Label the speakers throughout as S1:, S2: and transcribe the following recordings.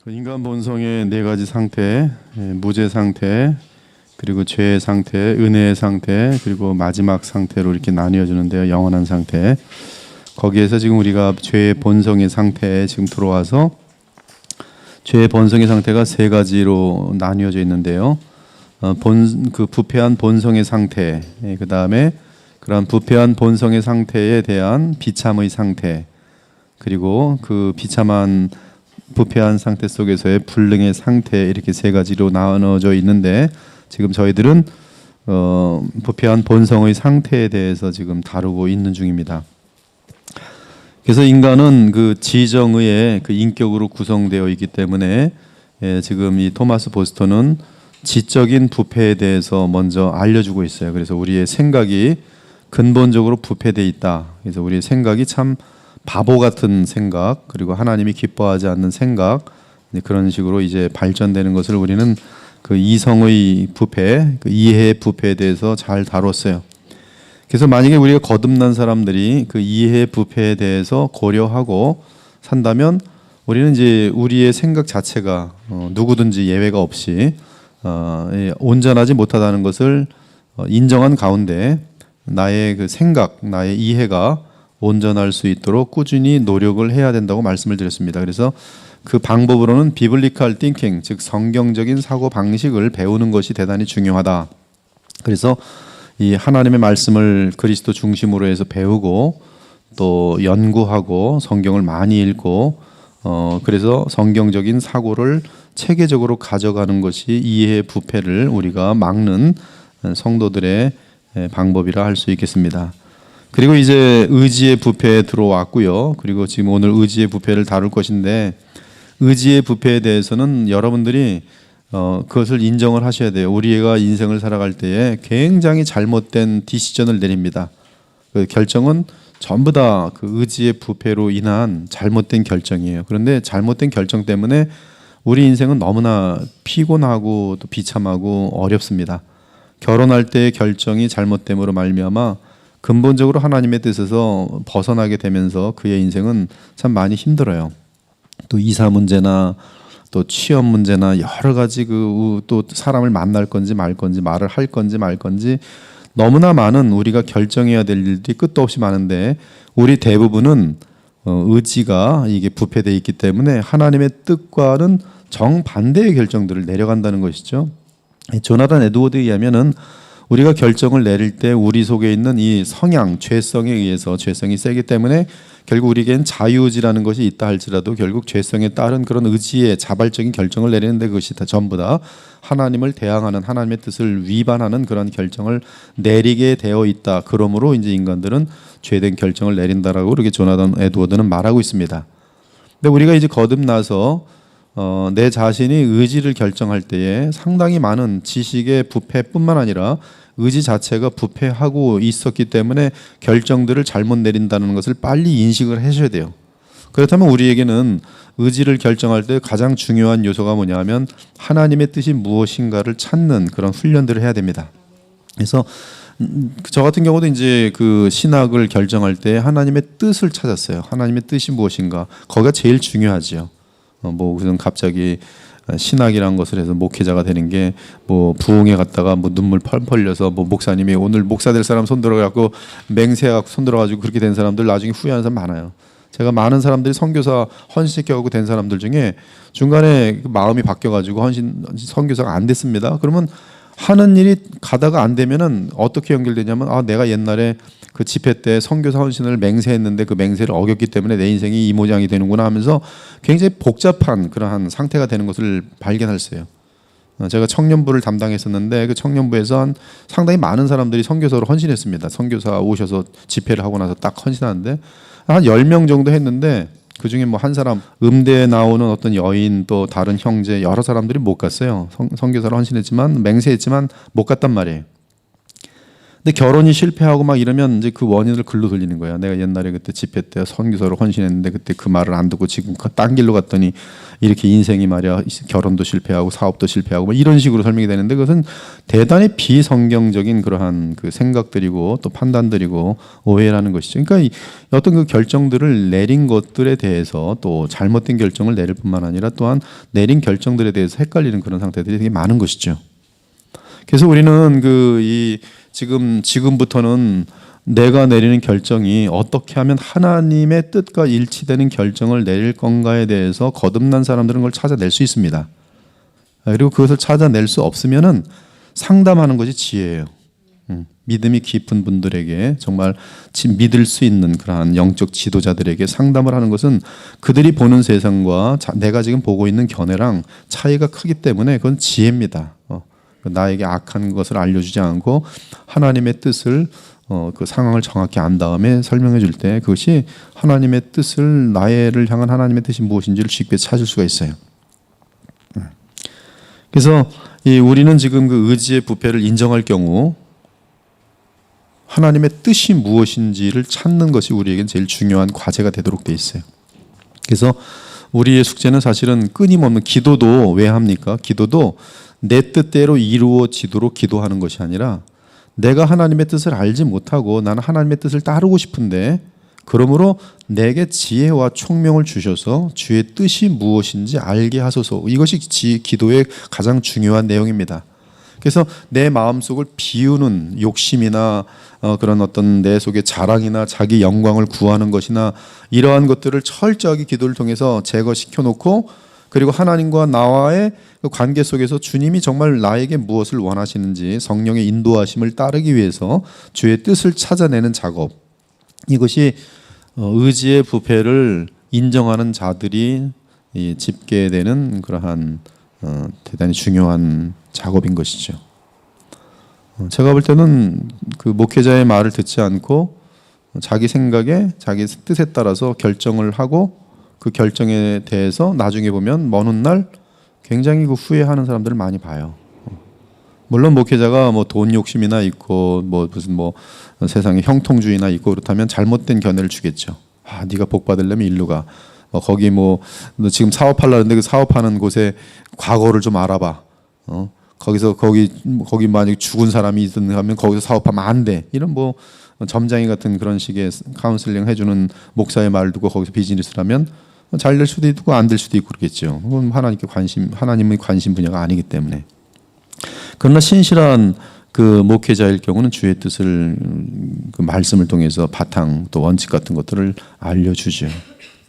S1: 인간 본성의 네 가지 상태, 무죄 상태, 그리고 죄의 상태, 은혜의 상태, 그리고 마지막 상태로 이렇게 나뉘어지는데요. 영원한 상태. 거기에서 지금 우리가 죄의 본성의 상태에 지금 들어와서 죄의 본성의 상태가 세 가지로 나뉘어져 있는데요. 그 부패한 본성의 상태, 그 다음에 그런 부패한 본성의 상태에 대한 비참의 상태, 그리고 그 비참한 부패한 상태 속에서의 불능의 상태, 이렇게 세 가지로 나눠져 있는데 지금 저희들은 부패한 본성의 상태에 대해서 지금 다루고 있는 중입니다. 그래서 인간은 그 지정의의 그 인격으로 구성되어 있기 때문에 지금 이 토마스 보스턴은 지적인 부패에 대해서 먼저 알려주고 있어요. 그래서 우리의 생각이 근본적으로 부패되어 있다. 그래서 우리의 생각이 참 바보 같은 생각, 그리고 하나님이 기뻐하지 않는 생각, 그런 식으로 이제 발전되는 것을 우리는 그 이성의 부패, 그 이해의 부패에 대해서 잘 다뤘어요. 그래서 만약에 우리가 거듭난 사람들이 그 이해의 부패에 대해서 고려하고 산다면 우리는 이제 우리의 생각 자체가 누구든지 예외가 없이 온전하지 못하다는 것을 인정한 가운데 나의 그 생각, 나의 이해가 온전할 수 있도록 꾸준히 노력을 해야 된다고 말씀을 드렸습니다. 그래서 그 방법으로는 비블리컬 띵킹, 즉 성경적인 사고 방식을 배우는 것이 대단히 중요하다. 그래서 이 하나님의 말씀을 그리스도 중심으로 해서 배우고 또 연구하고 성경을 많이 읽고 그래서 성경적인 사고를 체계적으로 가져가는 것이 이해의 부패를 우리가 막는 성도들의 방법이라 할 수 있겠습니다. 그리고 이제 의지의 부패에 들어왔고요. 그리고 지금 오늘 의지의 부패를 다룰 것인데 의지의 부패에 대해서는 여러분들이 그것을 인정을 하셔야 돼요. 우리가 인생을 살아갈 때에 굉장히 잘못된 디시전을 내립니다. 그 결정은 전부 다 그 의지의 부패로 인한 잘못된 결정이에요. 그런데 잘못된 결정 때문에 우리 인생은 너무나 피곤하고 또 비참하고 어렵습니다. 결혼할 때의 결정이 잘못됨으로 말미암아 근본적으로 하나님의 뜻에서 벗어나게 되면서 그의 인생은 참 많이 힘들어요. 또 이사 문제나 또 취업 문제나 여러 가지 또 사람을 만날 건지 말 건지 말을 할 건지 말 건지 너무나 많은 우리가 결정해야 될 일들이 끝도 없이 많은데 우리 대부분은 의지가 이게 부패되어 있기 때문에 하나님의 뜻과는 정반대의 결정들을 내려간다는 것이죠. 조나단 에드워드에 의하면은 우리가 결정을 내릴 때 우리 속에 있는 이 성향, 죄성에 의해서 죄성이 세기 때문에 결국 우리에겐 자유의지라는 것이 있다 할지라도 결국 죄성에 따른 그런 의지의 자발적인 결정을 내리는데 그것이 다 전부 다 하나님을 대항하는 하나님의 뜻을 위반하는 그런 결정을 내리게 되어 있다. 그러므로 이제 인간들은 죄된 결정을 내린다라고 그렇게 조나단 에드워드는 말하고 있습니다. 근데 우리가 이제 거듭나서 내 자신이 의지를 결정할 때에 상당히 많은 지식의 부패뿐만 아니라 의지 자체가 부패하고 있었기 때문에 결정들을 잘못 내린다는 것을 빨리 인식을 하셔야 돼요. 그렇다면 우리에게는 의지를 결정할 때 가장 중요한 요소가 뭐냐면 하나님의 뜻이 무엇인가를 찾는 그런 훈련들을 해야 됩니다. 그래서 저 같은 경우도 이제 그 신학을 결정할 때 하나님의 뜻을 찾았어요. 하나님의 뜻이 무엇인가. 거기가 제일 중요하지요. 뭐 무슨 갑자기 신학이라는 것을 해서 목회자가 되는 게 뭐 부흥회 갔다가 뭐 눈물 펄펄 흘려서 뭐 목사님이 오늘 목사 될 사람 손 들어가고 맹세하고 손 들어가지고 그렇게 된 사람들 나중에 후회하는 사람 많아요. 제가 많은 사람들이 선교사 헌신시켜가고 된 사람들 중에 중간에 마음이 바뀌어가지고 선교사가 안 됐습니다. 그러면 하는 일이 가다가 안 되면은 어떻게 연결되냐면 내가 옛날에 그 집회 때 선교사 헌신을 맹세했는데 그 맹세를 어겼기 때문에 내 인생이 이 모양이 되는구나 하면서 굉장히 복잡한 그러한 상태가 되는 것을 발견할 수 있어요. 제가 청년부를 담당했었는데 그 청년부에서 상당히 많은 사람들이 선교사로 헌신했습니다. 선교사 오셔서 집회를 하고 나서 딱 헌신하는데 한 10명 정도 했는데 그중에 뭐 한 사람 음대에 나오는 어떤 여인 또 다른 형제 여러 사람들이 못 갔어요. 선교사로 헌신했지만 맹세했지만 못 갔단 말이에요. 근데 결혼이 실패하고 막 이러면 이제 그 원인을 글로 돌리는 거야. 내가 옛날에 그때 집회 때 선교사로 헌신했는데 그때 그 말을 안 듣고 지금 딴 길로 갔더니 이렇게 인생이 말이야 결혼도 실패하고 사업도 실패하고 뭐 이런 식으로 설명이 되는데 그것은 대단히 비성경적인 그러한 그 생각들이고 또 판단들이고 오해라는 것이죠. 그러니까 어떤 그 결정들을 내린 것들에 대해서 또 잘못된 결정을 내릴 뿐만 아니라 또한 내린 결정들에 대해서 헷갈리는 그런 상태들이 되게 많은 것이죠. 그래서 우리는 지금부터는 내가 내리는 결정이 어떻게 하면 하나님의 뜻과 일치되는 결정을 내릴 건가에 대해서 거듭난 사람들은 그걸 찾아낼 수 있습니다. 그리고 그것을 찾아낼 수 없으면은 상담하는 것이 지혜예요. 믿음이 깊은 분들에게 정말 믿을 수 있는 그러한 영적 지도자들에게 상담을 하는 것은 그들이 보는 세상과 내가 지금 보고 있는 견해랑 차이가 크기 때문에 그건 지혜입니다. 나에게 악한 것을 알려주지 않고 하나님의 뜻을 그 상황을 정확히 안 다음에 설명해 줄 때 그것이 하나님의 뜻을 나를 향한 하나님의 뜻이 무엇인지를 쉽게 찾을 수가 있어요. 그래서 우리는 지금 그 의지의 부패를 인정할 경우 하나님의 뜻이 무엇인지를 찾는 것이 우리에겐 제일 중요한 과제가 되도록 돼 있어요. 그래서 우리의 숙제는 사실은 끊임없는 기도도 왜 합니까? 기도도 내 뜻대로 이루어지도록 기도하는 것이 아니라 내가 하나님의 뜻을 알지 못하고 나는 하나님의 뜻을 따르고 싶은데 그러므로 내게 지혜와 총명을 주셔서 주의 뜻이 무엇인지 알게 하소서. 이것이 기도의 가장 중요한 내용입니다. 그래서 내 마음속을 비우는 욕심이나 그런 어떤 내 속의 자랑이나 자기 영광을 구하는 것이나 이러한 것들을 철저하게 기도를 통해서 제거시켜 놓고 그리고 하나님과 나와의 그 관계 속에서 주님이 정말 나에게 무엇을 원하시는지 성령의 인도하심을 따르기 위해서 주의 뜻을 찾아내는 작업. 이것이 의지의 부패를 인정하는 자들이 집계되는 그러한 대단히 중요한 작업인 것이죠. 제가 볼 때는 그 목회자의 말을 듣지 않고 자기 생각에 자기 뜻에 따라서 결정을 하고 그 결정에 대해서 나중에 보면 먼 훗날 굉장히 그 후회하는 사람들을 많이 봐요. 물론 목회자가 뭐 돈 욕심이나 있고 뭐 무슨 뭐 세상에 형통주의나 있고 그렇다면 잘못된 견해를 주겠죠. 아, 네가 복 받으려면 일로 가. 거기 뭐 너 지금 사업하려는데 그 사업하는 곳에 과거를 좀 알아봐. 거기 만약 죽은 사람이 있든 하면 거기서 사업하면 안 돼. 이런 뭐 점장이 같은 그런 식의 카운슬링 해주는 목사의 말을 듣고 거기서 비즈니스를 하면 잘 될 수도 있고 안 될 수도 있고 그렇겠죠. 그건 하나님의 관심 분야가 아니기 때문에. 그러나 신실한 그 목회자일 경우는 주의 뜻을 그 말씀을 통해서 바탕 또 원칙 같은 것들을 알려주죠.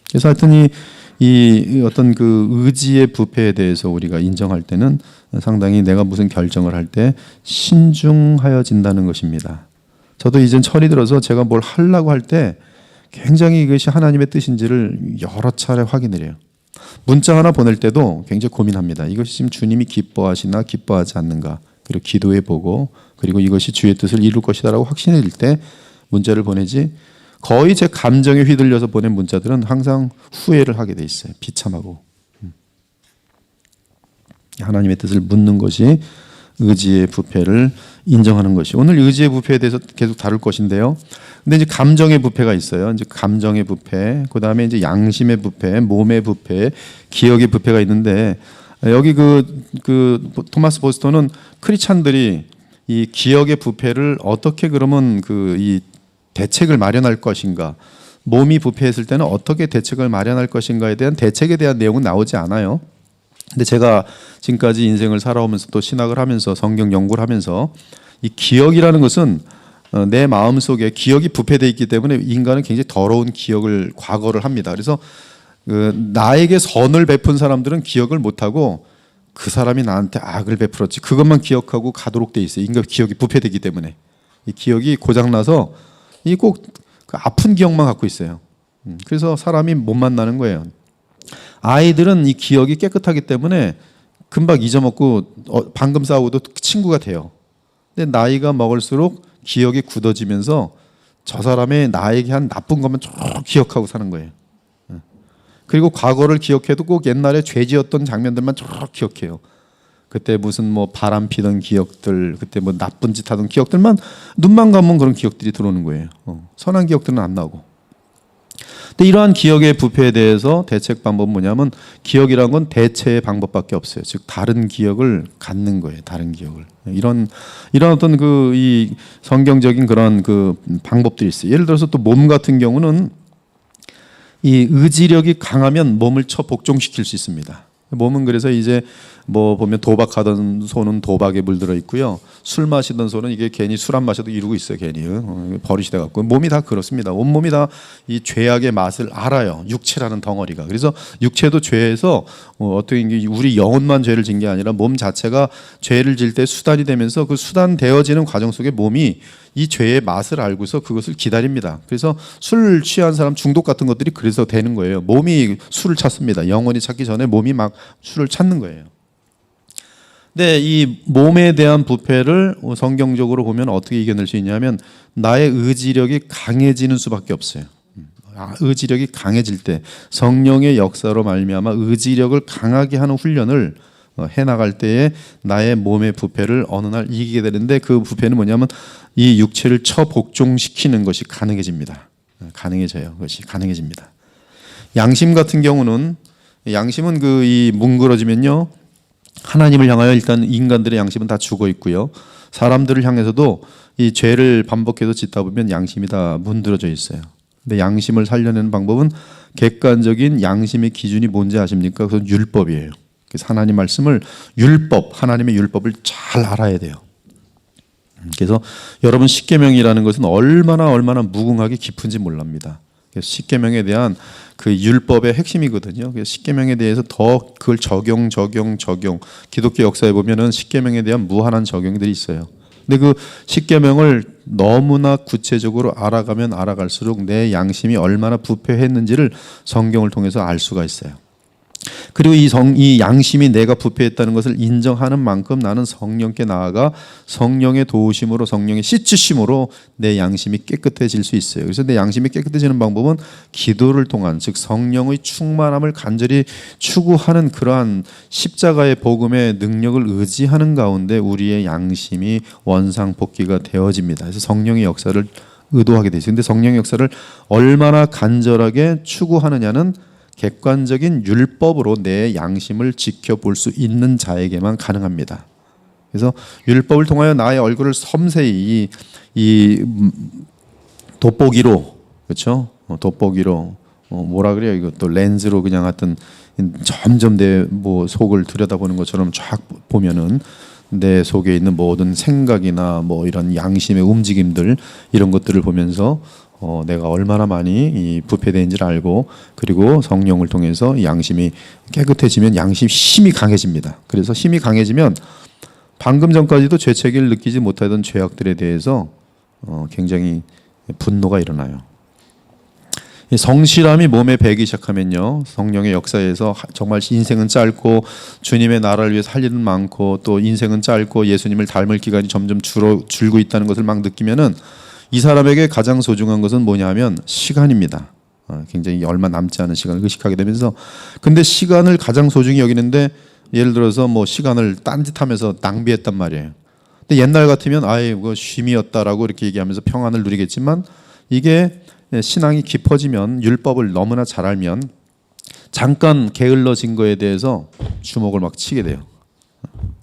S1: 그래서 하여튼 이 어떤 그 의지의 부패에 대해서 우리가 인정할 때는 상당히 내가 무슨 결정을 할 때 신중하여진다는 것입니다. 저도 이젠 철이 들어서 제가 뭘 하려고 할 때 굉장히 이것이 하나님의 뜻인지를 여러 차례 확인을 해요. 문자 하나 보낼 때도 굉장히 고민합니다. 이것이 지금 주님이 기뻐하시나 기뻐하지 않는가. 그리고 기도해 보고 그리고 이것이 주의 뜻을 이룰 것이다라고 확신이 들 때 문자를 보내지 거의 제 감정에 휘둘려서 보낸 문자들은 항상 후회를 하게 돼 있어요. 비참하고. 하나님의 뜻을 묻는 것이 의지의 부패를 인정하는 것이. 오늘 의지의 부패에 대해서 계속 다룰 것인데요. 근데 이제 감정의 부패가 있어요. 이제 감정의 부패, 그다음에 이제 양심의 부패, 몸의 부패, 기억의 부패가 있는데 여기 그 토마스 보스턴은 크리스찬들이 이 기억의 부패를 어떻게 그러면 이 대책을 마련할 것인가, 몸이 부패했을 때는 어떻게 대책을 마련할 것인가에 대한 대책에 대한 내용은 나오지 않아요. 근데 제가 지금까지 인생을 살아오면서 또 신학을 하면서 성경 연구를 하면서 이 기억이라는 것은 내 마음속에 기억이 부패되어 있기 때문에 인간은 굉장히 더러운 과거를 합니다. 그래서 나에게 선을 베푼 사람들은 기억을 못하고 그 사람이 나한테 악을 베풀었지 그것만 기억하고 가도록 돼 있어요. 인간 기억이 부패되기 때문에 이 기억이 고장나서 이 꼭 그 아픈 기억만 갖고 있어요. 그래서 사람이 못 만나는 거예요. 아이들은 이 기억이 깨끗하기 때문에 금방 잊어먹고 방금 싸우고도 친구가 돼요. 근데 나이가 먹을수록 기억이 굳어지면서 저 사람의 나에게 한 나쁜 것만 쭉 기억하고 사는 거예요. 그리고 과거를 기억해도 꼭 옛날에 죄 지었던 장면들만 쭉 기억해요. 그때 무슨 뭐 바람 피던 기억들, 그때 뭐 나쁜 짓 하던 기억들만 눈만 감으면 그런 기억들이 들어오는 거예요. 선한 기억들은 안 나오고. 근데 이러한 기억의 부패에 대해서 대책 방법은 뭐냐면 기억이란 건 대체의 방법밖에 없어요. 즉 다른 기억을 갖는 거예요. 다른 기억을. 이런 어떤 그 이 성경적인 그런 그 방법들이 있어요. 예를 들어서 또 몸 같은 경우는 이 의지력이 강하면 몸을 복종시킬 수 있습니다. 몸은 그래서 이제 뭐 보면 도박하던 소는 도박에 물들어 있고요. 술 마시던 소는 이게 괜히 술 안 마셔도 이러고 있어요. 괜히 버릇이 돼 갖고 몸이 다 그렇습니다. 온몸이 다 이 죄악의 맛을 알아요. 육체라는 덩어리가. 그래서 육체도 죄에서 어떻게 우리 영혼만 죄를 진 게 아니라 몸 자체가 죄를 질 때 수단이 되면서 그 수단 되어지는 과정 속에 몸이 이 죄의 맛을 알고서 그것을 기다립니다. 그래서 술 취한 사람 중독 같은 것들이 그래서 되는 거예요. 몸이 술을 찾습니다. 영혼이 찾기 전에 몸이 막 술을 찾는 거예요. 근데 이 몸에 대한 부패를 성경적으로 보면 어떻게 이겨낼 수 있냐면 나의 의지력이 강해지는 수밖에 없어요. 의지력이 강해질 때 성령의 역사로 말미암아 의지력을 강하게 하는 훈련을 해나갈 때에 나의 몸의 부패를 어느 날 이기게 되는데 그 부패는 뭐냐면 이 육체를 복종시키는 것이 가능해집니다. 가능해져요. 그것이 가능해집니다. 양심 같은 경우는 양심은 그 이 뭉그러지면요 하나님을 향하여 일단 인간들의 양심은 다 죽어 있고요. 사람들을 향해서도 이 죄를 반복해서 짓다 보면 양심이 다 문드러져 있어요. 근데 양심을 살려내는 방법은 객관적인 양심의 기준이 뭔지 아십니까? 그건 율법이에요. 그래서 하나님 말씀을 하나님의 율법을 잘 알아야 돼요. 그래서 여러분 십계명이라는 것은 얼마나 무궁하게 깊은지 몰랍니다. 그래서 십계명에 대한 그 율법의 핵심이거든요. 그래서 십계명에 대해서 더 그걸 적용. 기독교 역사에 보면은 십계명에 대한 무한한 적용들이 있어요. 근데 그 십계명을 너무나 구체적으로 알아가면 알아갈수록 내 양심이 얼마나 부패했는지를 성경을 통해서 알 수가 있어요. 그리고 이 양심이 내가 부패했다는 것을 인정하는 만큼 나는 성령께 나아가 성령의 도우심으로 성령의 씻으심으로 내 양심이 깨끗해질 수 있어요. 그래서 내 양심이 깨끗해지는 방법은 기도를 통한 즉 성령의 충만함을 간절히 추구하는 그러한 십자가의 복음의 능력을 의지하는 가운데 우리의 양심이 원상복귀가 되어집니다. 그래서 성령의 역사를 의도하게 되죠. 근데 성령의 역사를 얼마나 간절하게 추구하느냐는 객관적인 율법으로 내 양심을 지켜볼 수 있는 자에게만 가능합니다. 그래서 율법을 통하여 나의 얼굴을 섬세히 이 돋보기로 돋보기로 뭐라 그래요? 이것도 렌즈로 그냥 하여튼 점점 내 뭐 속을 들여다보는 것처럼 쫙 보면은 내 속에 있는 모든 생각이나 뭐 이런 양심의 움직임들 이런 것들을 보면서 내가 얼마나 많이 이 부패된지를 알고 그리고 성령을 통해서 양심이 깨끗해지면 양심 힘이 강해집니다. 그래서 힘이 강해지면 방금 전까지도 죄책을 느끼지 못하던 죄악들에 대해서 굉장히 분노가 일어나요. 성실함이 몸에 배기 시작하면요 성령의 역사에서 정말 인생은 짧고 주님의 나라를 위해서 할 일은 많고 또 인생은 짧고 예수님을 닮을 기간이 점점 줄고 있다는 것을 막 느끼면은 이 사람에게 가장 소중한 것은 뭐냐면 시간입니다. 굉장히 얼마 남지 않은 시간을 의식하게 되면서 근데 시간을 가장 소중히 여기는데 예를 들어서 뭐 시간을 딴짓하면서 낭비했단 말이에요. 근데 옛날 같으면 아예 뭐 쉼이었다라고 이렇게 얘기하면서 평안을 누리겠지만 이게 신앙이 깊어지면 율법을 너무나 잘 알면 잠깐 게을러진 거에 대해서 주먹을 막 치게 돼요.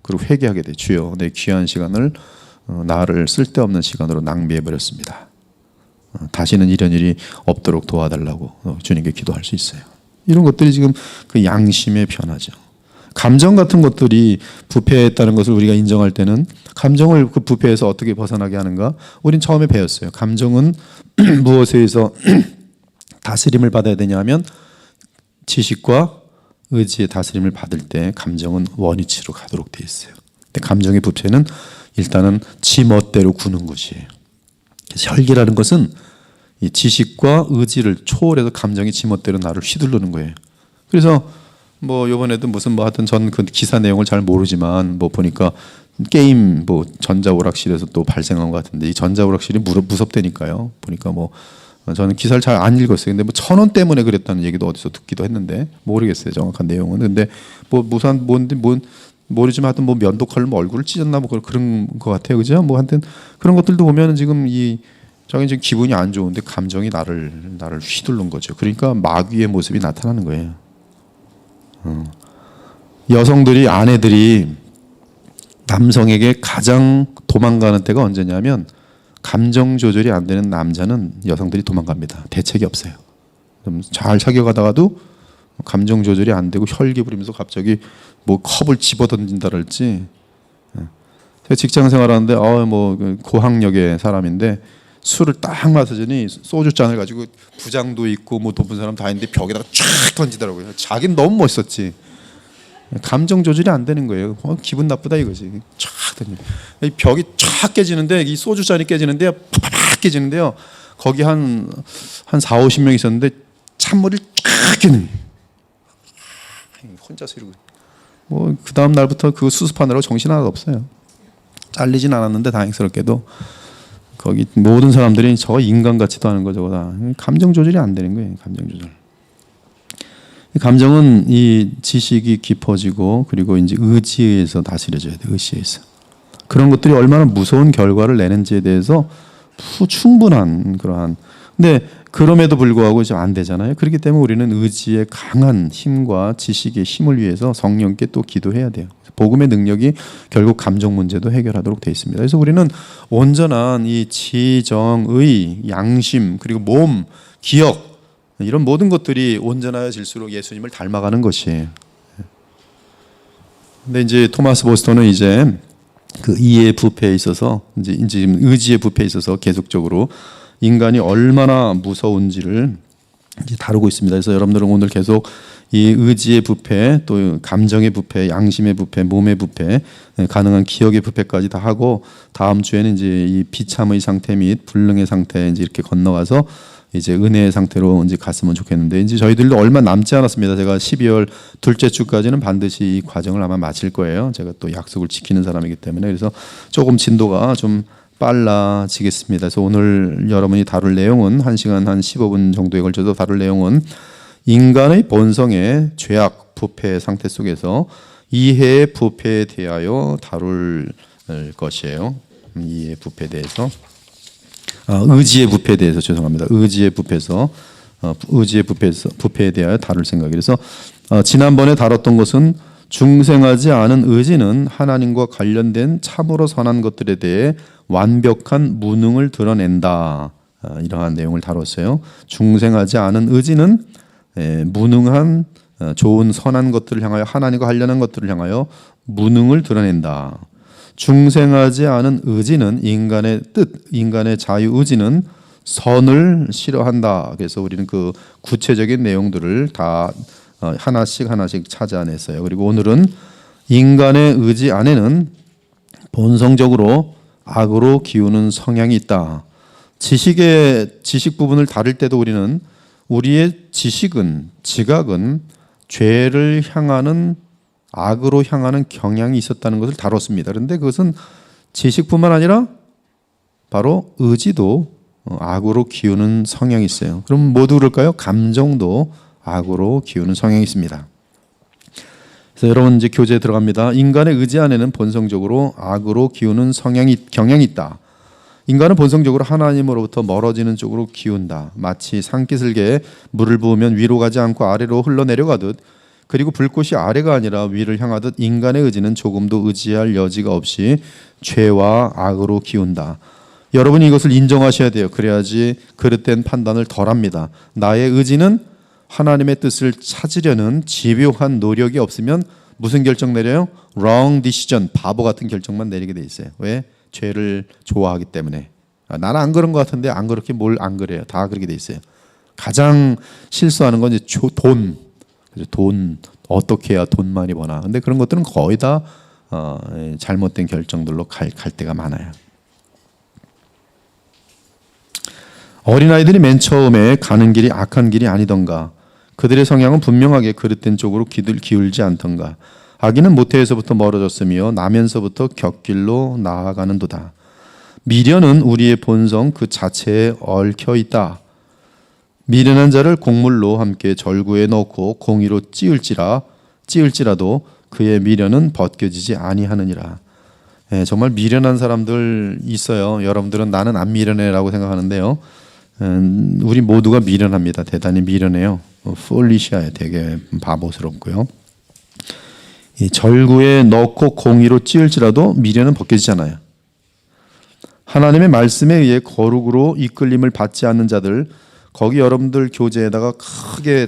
S1: 그리고 회개하게 돼요. 주여 내 귀한 시간을 나를 쓸데없는 시간으로 낭비해 버렸습니다. 다시는 이런 일이 없도록 도와달라고 주님께 기도할 수 있어요. 이런 것들이 지금 그 양심의 변화죠. 감정 같은 것들이 부패했다는 것을 우리가 인정할 때는 감정을 그 부패에서 어떻게 벗어나게 하는가? 우린 처음에 배웠어요. 감정은 무엇에 의해서 다스림을 받아야 되냐면 지식과 의지의 다스림을 받을 때 감정은 원위치로 가도록 되어 있어요. 근데 감정의 부패는 일단은 지 멋대로 구는 것이에요. 혈기라는 것은 이 지식과 의지를 초월해서 감정이 지 멋대로 나를 휘두르는 거예요. 그래서 뭐 이번에도 무슨 뭐 하여튼 전 그 기사 내용을 잘 모르지만 뭐 보니까 게임 뭐 전자오락실에서 또 발생한 것 같은데 이 전자오락실이 무섭다니까요. 보니까 뭐 저는 기사를 잘 안 읽었어요. 근데 뭐 1,000원 때문에 그랬다는 얘기도 어디서 듣기도 했는데 모르겠어요. 정확한 내용은. 근데 뭐 무슨 뭔데 모르지만 하여튼 뭐 면도칼로 뭐 얼굴을 찢었나 뭐 그런 것 같아요, 그죠? 뭐 하여튼 그런 것들도 보면 지금 자기 지금 기분이 안 좋은데 감정이 나를 휘두른 거죠. 그러니까 마귀의 모습이 나타나는 거예요. 여성들이 아내들이 남성에게 가장 도망가는 때가 언제냐면 감정 조절이 안 되는 남자는 여성들이 도망갑니다. 대책이 없어요. 잘 사귀어가다가도 감정 조절이 안 되고 혈기 부리면서 갑자기 뭐 컵을 집어 던진다랄지. 제가 직장 생활하는데 뭐 고학력의 사람인데 술을 딱 마시더니 소주잔을 가지고 부장도 있고 뭐 높은 사람 다 있는데 벽에다가 쫙 던지더라고요. 자기는 너무 멋있었지. 감정 조절이 안 되는 거예요. 기분 나쁘다 이거지. 쫙 던져. 이 벽이 쫙 깨지는데 이 소주잔이 깨지는데요. 팍팍 깨지는데요. 거기 한 4, 50명 있었는데 찬물을 쫙 깨는. 혼자서 이러고. 뭐 그 다음 날부터 그거 수습하느라고 정신 하나도 없어요. 잘리진 않았는데 다행스럽게도 거기 모든 사람들이 저 인간 같지도 않은 거 저거다. 감정 조절이 안 되는 거예요. 감정 조절. 감정은 이 지식이 깊어지고 그리고 이제 의지에서 다스려져야 돼. 의지에서. 그런 것들이 얼마나 무서운 결과를 내는지에 대해서 충분한 그러한. 근데 그럼에도 불구하고 이제 안 되잖아요. 그렇기 때문에 우리는 의지의 강한 힘과 지식의 힘을 위해서 성령께 또 기도해야 돼요. 복음의 능력이 결국 감정 문제도 해결하도록 되어 있습니다. 그래서 우리는 온전한 이 지정의 양심 그리고 몸, 기억 이런 모든 것들이 온전해질수록 예수님을 닮아가는 것이에요. 근데 이제 토마스 보스턴은 이제 그 이의 부패에 있어서 이제 의지의 부패에 있어서 계속적으로 인간이 얼마나 무서운지를 이제 다루고 있습니다. 그래서 여러분들은 오늘 계속 이 의지의 부패, 또 감정의 부패, 양심의 부패, 몸의 부패, 가능한 기억의 부패까지 다 하고 다음 주에는 이제 이 비참의 상태 및 불능의 상태 이제 이렇게 건너가서 이제 은혜의 상태로 이제 갔으면 좋겠는데 이제 저희들도 얼마 남지 않았습니다. 제가 12월 둘째 주까지는 반드시 이 과정을 아마 마칠 거예요. 제가 또 약속을 지키는 사람이기 때문에 그래서 조금 진도가 좀 빨라지겠습니다. 그래서 오늘 여러분이 다룰 내용은 1시간 한 15분 정도에 걸쳐서 다룰 내용은 인간의 본성의 죄악, 부패 상태 속에서 이해의 부패에 대하여 다룰 것이에요. 이해의 부패에 대해서. 의지의 부패에 대해서 죄송합니다. 의지의 부패에 대하여 다룰 생각이라서 지난번에 다뤘던 것은 중생하지 않은 의지는 하나님과 관련된 참으로 선한 것들에 대해 완벽한 무능을 드러낸다. 이러한 내용을 다뤘어요. 중생하지 않은 의지는 무능한 좋은 선한 것들을 향하여 하나님과 하려는 것들을 향하여 무능을 드러낸다. 중생하지 않은 의지는 인간의 뜻, 인간의 자유의지는 선을 싫어한다. 그래서 우리는 그 구체적인 내용들을 다 하나씩 찾아냈어요. 그리고 오늘은 인간의 의지 안에는 본성적으로 악으로 기우는 성향이 있다. 지식 부분을 다룰 때도 우리는 우리의 지각은 죄를 향하는 악으로 향하는 경향이 있었다는 것을 다뤘습니다. 그런데 그것은 지식뿐만 아니라 바로 의지도 악으로 기우는 성향이 있어요. 그럼 모두 그럴까요? 감정도 악으로 기우는 성향이 있습니다. 그래서 여러분 이제 교재에 들어갑니다. 인간의 의지 안에는 본성적으로 악으로 기우는 경향이 있다. 인간은 본성적으로 하나님으로부터 멀어지는 쪽으로 기운다. 마치 산기슭에 물을 부으면 위로 가지 않고 아래로 흘러내려가듯 그리고 불꽃이 아래가 아니라 위를 향하듯 인간의 의지는 조금도 의지할 여지가 없이 죄와 악으로 기운다. 여러분이 이것을 인정하셔야 돼요. 그래야지 그릇된 판단을 덜합니다. 나의 의지는 하나님의 뜻을 찾으려는 집요한 노력이 없으면 무슨 결정 내려요? wrong decision, 바보 같은 결정만 내리게 돼 있어요. 왜? 죄를 좋아하기 때문에. 나는 안 그런 것 같은데 안 그렇게 뭘 안 그래요. 다 그렇게 돼 있어요. 가장 실수하는 건 이제 돈. 돈 어떻게 해야 돈 많이 버나. 근데 그런 것들은 거의 다 잘못된 결정들로 갈 때가 많아요. 어린아이들이 맨 처음에 가는 길이 악한 길이 아니던가. 그들의 성향은 분명하게 그릇된 쪽으로 귀를 기울지 않던가. 아기는 모태에서부터 멀어졌으며 나면서부터 곁길로 나아가는도다. 미련은 우리의 본성 그 자체에 얽혀 있다. 미련한 자를 곡물로 함께 절구에 넣고 공의로 찌을지라 찌을지라도 그의 미련은 벗겨지지 아니하느니라. 예, 정말 미련한 사람들 있어요. 여러분들은 나는 안 미련해라고 생각하는데요. 우리 모두가 미련합니다. 대단히 미련해요. 폴리시아에 되게 바보스럽고요. 이 절구에 넣고 공의로 찌을지라도 미련은 벗겨지잖아요. 하나님의 말씀에 의해 거룩으로 이끌림을 받지 않는 자들, 거기 여러분들 교재에다가 크게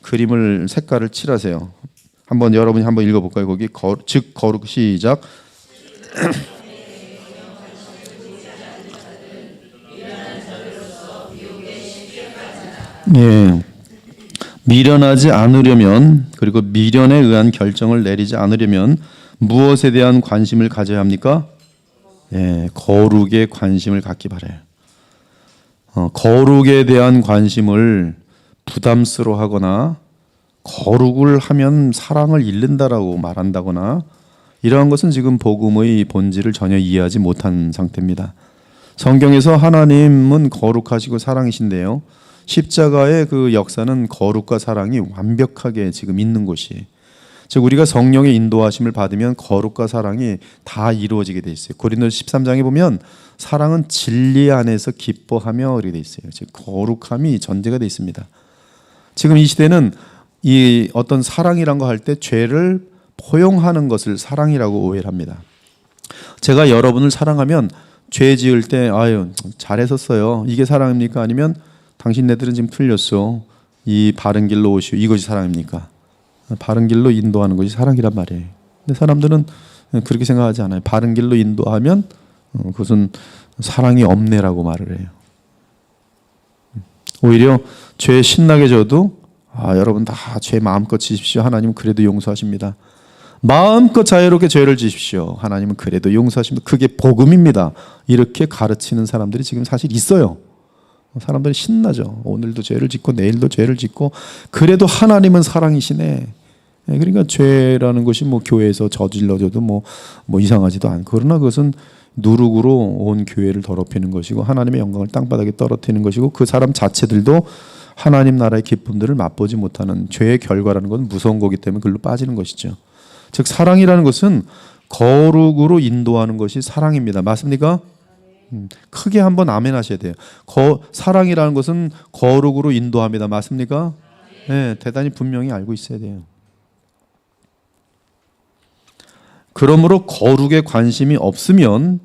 S1: 그림을 색깔을 칠하세요. 한번 여러분이 한번 읽어볼까요? 거기 즉 거룩 시작. 예, 미련하지 않으려면, 그리고 미련에 의한 결정을 내리지 않으려면 무엇에 대한 관심을 가져야 합니까? 예, 거룩에 관심을 갖기 바라요. 거룩에 대한 관심을 부담스러워하거나 거룩을 하면 사랑을 잃는다라고 말한다거나 이러한 것은 지금 복음의 본질을 전혀 이해하지 못한 상태입니다. 성경에서 하나님은 거룩하시고 사랑이신데요, 십자가의 그 역사는 거룩과 사랑이 완벽하게 지금 있는 곳이에요. 즉 우리가 성령의 인도하심을 받으면 거룩과 사랑이 다 이루어지게 돼 있어요. 고린도서 13장에 보면 사랑은 진리 안에서 기뻐하며 이렇게 돼 있어요. 즉 거룩함이 전제가 돼 있습니다. 지금 이 시대는 이 어떤 사랑이란 거 할 때 죄를 포용하는 것을 사랑이라고 오해를 합니다. 제가 여러분을 사랑하면 죄 지을 때 아유 잘했었어요, 이게 사랑입니까? 아니면 당신네들은 지금 틀렸어, 이 바른 길로 오시오, 이것이 사랑입니까? 바른 길로 인도하는 것이 사랑이란 말이에요. 근데 사람들은 그렇게 생각하지 않아요. 바른 길로 인도하면 그것은 사랑이 없네라고 말을 해요. 오히려 죄 신나게 져도 여러분 다 죄 마음껏 지십시오, 하나님은 그래도 용서하십니다. 마음껏 자유롭게 죄를 지십시오, 하나님은 그래도 용서하십니다. 그게 복음입니다. 이렇게 가르치는 사람들이 지금 사실 있어요. 사람들이 신나죠. 오늘도 죄를 짓고 내일도 죄를 짓고 그래도 하나님은 사랑이시네. 그러니까 죄라는 것이 뭐 교회에서 저질러져도 뭐 이상하지도 않고, 그러나 그것은 누룩으로 온 교회를 더럽히는 것이고 하나님의 영광을 땅바닥에 떨어뜨리는 것이고 그 사람 자체들도 하나님 나라의 기쁨들을 맛보지 못하는 죄의 결과라는 것은 무서운 거기 때문에 그걸로 빠지는 것이죠. 즉 사랑이라는 것은 거룩으로 인도하는 것이 사랑입니다. 맞습니까? 크게 한번 아멘 하셔야 돼요. 사랑이라는 것은 거룩으로 인도합니다. 맞습니까? 네, 대단히 분명히 알고 있어야 돼요. 그러므로 거룩에 관심이 없으면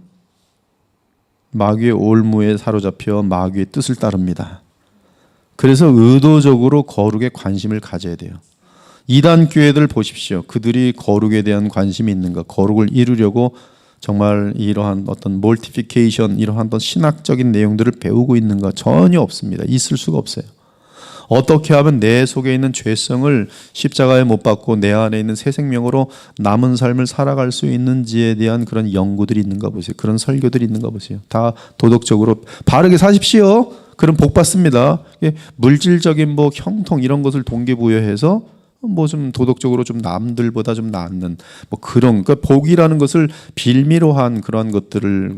S1: 마귀의 올무에 사로잡혀 마귀의 뜻을 따릅니다. 그래서 의도적으로 거룩에 관심을 가져야 돼요. 이단 교회들 보십시오. 그들이 거룩에 대한 관심이 있는가? 거룩을 이루려고 정말 이러한 어떤 몰티피케이션, 이러한 어떤 신학적인 내용들을 배우고 있는가? 전혀 없습니다. 있을 수가 없어요. 어떻게 하면 내 속에 있는 죄성을 십자가에 못 박고 내 안에 있는 새 생명으로 남은 삶을 살아갈 수 있는지에 대한 그런 연구들이 있는가 보세요. 그런 설교들이 있는가 보세요. 다 도덕적으로 바르게 사십시오, 그럼 복 받습니다. 물질적인 뭐 형통 이런 것을 동기부여해서 뭐 좀 도덕적으로 좀 남들보다 좀 낫는 뭐 그런, 그러니까 복이라는 것을 빌미로 한 그러한 것들을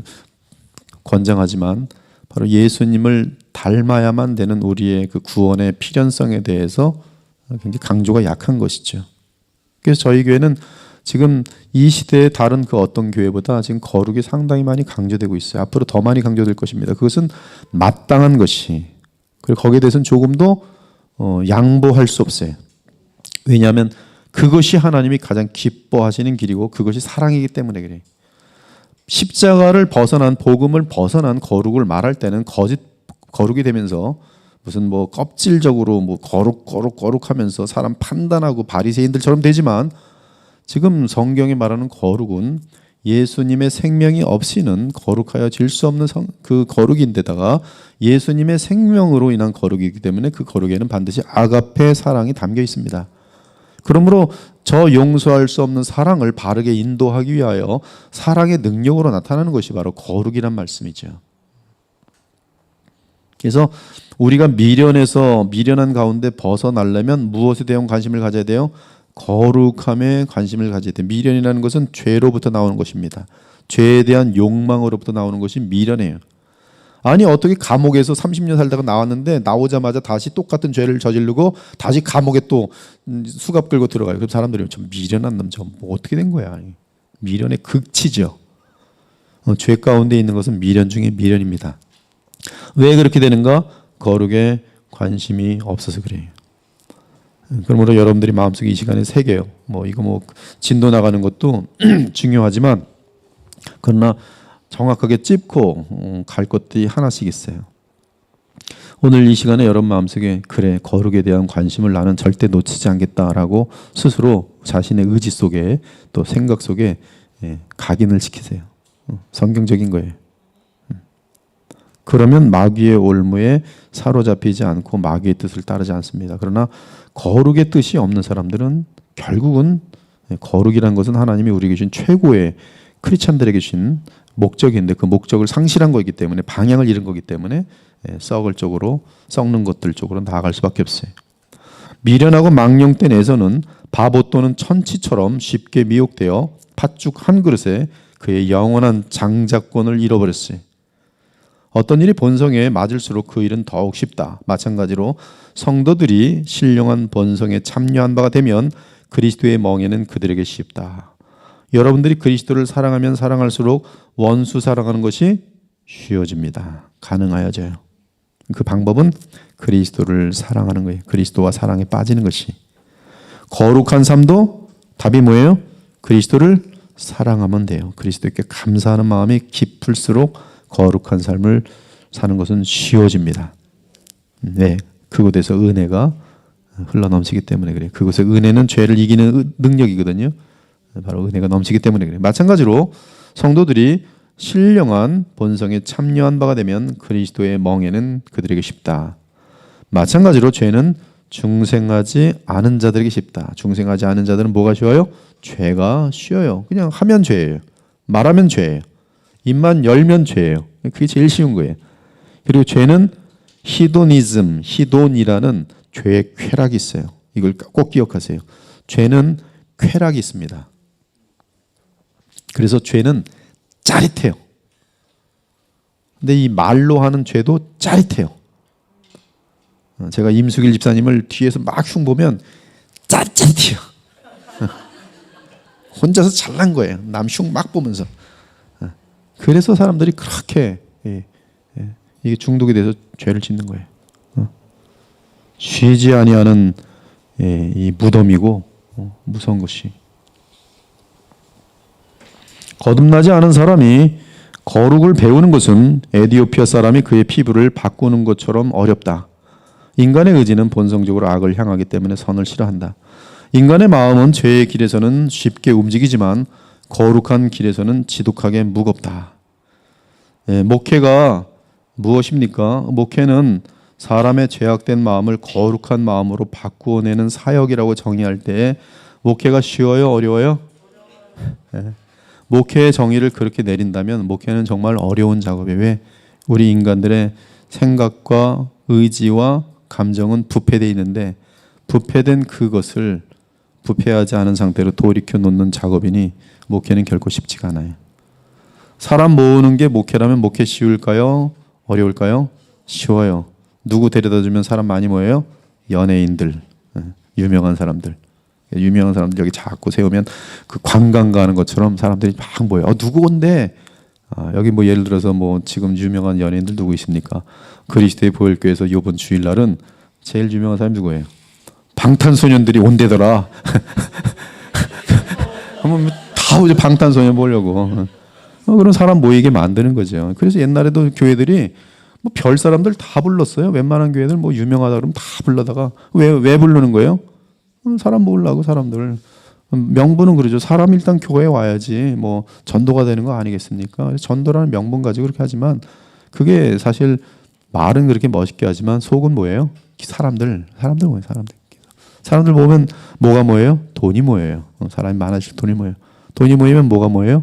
S1: 권장하지만 바로 예수님을 닮아야만 되는 우리의 그 구원의 필연성에 대해서 굉장히 강조가 약한 것이죠. 그래서 저희 교회는 지금 이 시대의 다른 그 어떤 교회보다 지금 거룩이 상당히 많이 강조되고 있어요. 앞으로 더 많이 강조될 것입니다. 그것은 마땅한 것이, 그리고 거기에 대해서는 조금도 양보할 수 없어요. 왜냐하면 그것이 하나님이 가장 기뻐하시는 길이고 그것이 사랑이기 때문에 그래요. 십자가를 벗어난, 복음을 벗어난 거룩을 말할 때는 거짓 거룩이 되면서 무슨 뭐 껍질적으로 뭐 거룩하면서 사람 판단하고 바리새인들처럼 되지만, 지금 성경이 말하는 거룩은 예수님의 생명이 없이는 거룩하여질 수 없는 그 거룩인데다가 예수님의 생명으로 인한 거룩이기 때문에 그 거룩에는 반드시 아가페 사랑이 담겨 있습니다. 그러므로 저 용서할 수 없는 사랑을 바르게 인도하기 위하여 사랑의 능력으로 나타나는 것이 바로 거룩이란 말씀이죠. 그래서 우리가 미련한 가운데 벗어나려면 무엇에 대한 관심을 가져야 돼요? 거룩함에 관심을 가져야 돼요. 미련이라는 것은 죄로부터 나오는 것입니다. 죄에 대한 욕망으로부터 나오는 것이 미련이에요.
S2: 아니 어떻게 감옥에서 30년 살다가 나왔는데 나오자마자 다시 똑같은 죄를 저지르고 다시 감옥에 또 수갑 끌고 들어가요. 그럼 사람들이 좀 미련한 남자 뭐 어떻게 된 거야. 미련의 극치죠. 죄 가운데 있는 것은 미련 중에 미련입니다. 왜 그렇게 되는가? 거룩에 관심이 없어서 그래요. 그러므로 여러분들이 마음속에 이 시간에 새겨요. 이거 진도 나가는 것도 중요하지만 그러나 정확하게 찝고 갈 것들이 하나씩 있어요. 오늘 이 시간에 여러분 마음속에 그래 거룩에 대한 관심을 나는 절대 놓치지 않겠다라고 스스로 자신의 의지 속에 또 생각 속에 각인을 지키세요. 성경적인 거예요. 그러면 마귀의 올무에 사로잡히지 않고 마귀의 뜻을 따르지 않습니다. 그러나 거룩의 뜻이 없는 사람들은 결국은 거룩이라는 것은 하나님이 우리에게 주신 최고의 크리스찬들에게 주신 목적인데 그 목적을 상실한 거기 때문에 방향을 잃은 거기 때문에 썩는 것들 쪽으로 나아갈 수밖에 없어요. 미련하고 망령된 에서는 바보 또는 천치처럼 쉽게 미혹되어 팥죽 한 그릇에 그의 영원한 장자권을 잃어버렸어요. 어떤 일이 본성에 맞을수록 그 일은 더욱 쉽다. 마찬가지로 성도들이 신령한 본성에 참여한 바가 되면 그리스도의 멍에는 그들에게 쉽다. 여러분들이 그리스도를 사랑하면 사랑할수록 원수 사랑하는 것이 쉬워집니다. 가능하여져요. 그 방법은 그리스도를 사랑하는 거예요. 그리스도와 사랑에 빠지는 것이. 거룩한 삶도 답이 뭐예요? 그리스도를 사랑하면 돼요. 그리스도께 감사하는 마음이 깊을수록 거룩한 삶을 사는 것은 쉬워집니다. 네, 그곳에서 은혜가 흘러넘치기 때문에 그래요. 그곳에 은혜는 죄를 이기는 능력이거든요. 바로 은혜가 넘치기 때문에 그래요. 마찬가지로 성도들이 신령한 본성에 참여한 바가 되면 그리스도의 멍에는 그들에게 쉽다. 마찬가지로 죄는 중생하지 않은 자들에게 쉽다. 중생하지 않은 자들은 뭐가 쉬워요? 죄가 쉬워요. 그냥 하면 죄예요. 말하면 죄예요. 입만 열면 죄예요. 그게 제일 쉬운 거예요. 그리고 죄는 히돈이라는 죄의 쾌락이 있어요. 이걸 꼭 기억하세요. 죄는 쾌락이 있습니다. 그래서 죄는 짜릿해요. 근데 이 말로 하는 죄도 짜릿해요. 제가 임수길 집사님을 뒤에서 막 흉보면 짜릿해요. 혼자서 잘난 거예요. 남 흉 막 보면서. 그래서 사람들이 그렇게 이게 중독이 돼서 죄를 짓는 거예요. 쉬지 아니하는 이 무덤이고 무서운 것이. 거듭나지 않은 사람이 거룩을 배우는 것은 에디오피아 사람이 그의 피부를 바꾸는 것처럼 어렵다. 인간의 의지는 본성적으로 악을 향하기 때문에 선을 싫어한다. 인간의 마음은 죄의 길에서는 쉽게 움직이지만 거룩한 길에서는 지독하게 무겁다. 목회가 무엇입니까? 목회는 사람의 죄악된 마음을 거룩한 마음으로 바꾸어내는 사역이라고 정의할 때 목회가 쉬워요? 어려워요? 목회의 정의를 그렇게 내린다면 목회는 정말 어려운 작업이에요. 왜? 우리 인간들의 생각과 의지와 감정은 부패되어 있는데 부패된 그것을 부패하지 않은 상태로 돌이켜 놓는 작업이니 목회는 결코 쉽지가 않아요. 사람 모으는 게 목회라면 목회 쉬울까요? 어려울까요? 쉬워요. 누구 데려다 주면 사람 많이 모여요? 연예인들, 유명한 사람들. 유명한 사람들 여기 자꾸 세우면 그 관광 가는 것처럼 사람들이 막 모여요. 누구 온대? 여기 예를 들어서 지금 유명한 연예인들 누구 있습니까? 그리스도의 보혈교회에서 이번 주일날은 제일 유명한 사람이 누구예요? 방탄소년들이 온대더라. 그러면 다 오죠. 방탄소년 보려고. 그런 사람 모이게 만드는 거죠. 그래서 옛날에도 교회들이 별 사람들 다 불렀어요. 웬만한 교회들 유명하다 그러면 다 불러다가 왜 부르는 거예요? 사람 모으려고 사람들. 명분은 그러죠. 사람 일단 교회에 와야지 전도가 되는 거 아니겠습니까? 전도라는 명분 가지고 그렇게 하지만 그게 사실 말은 그렇게 멋있게 하지만 속은 뭐예요? 사람들 뭐예요? 사람들 모으면 뭐가 뭐예요? 돈이 모여요. 사람이 많아질수록 돈이 모여요. 돈이 모이면 뭐가 뭐예요?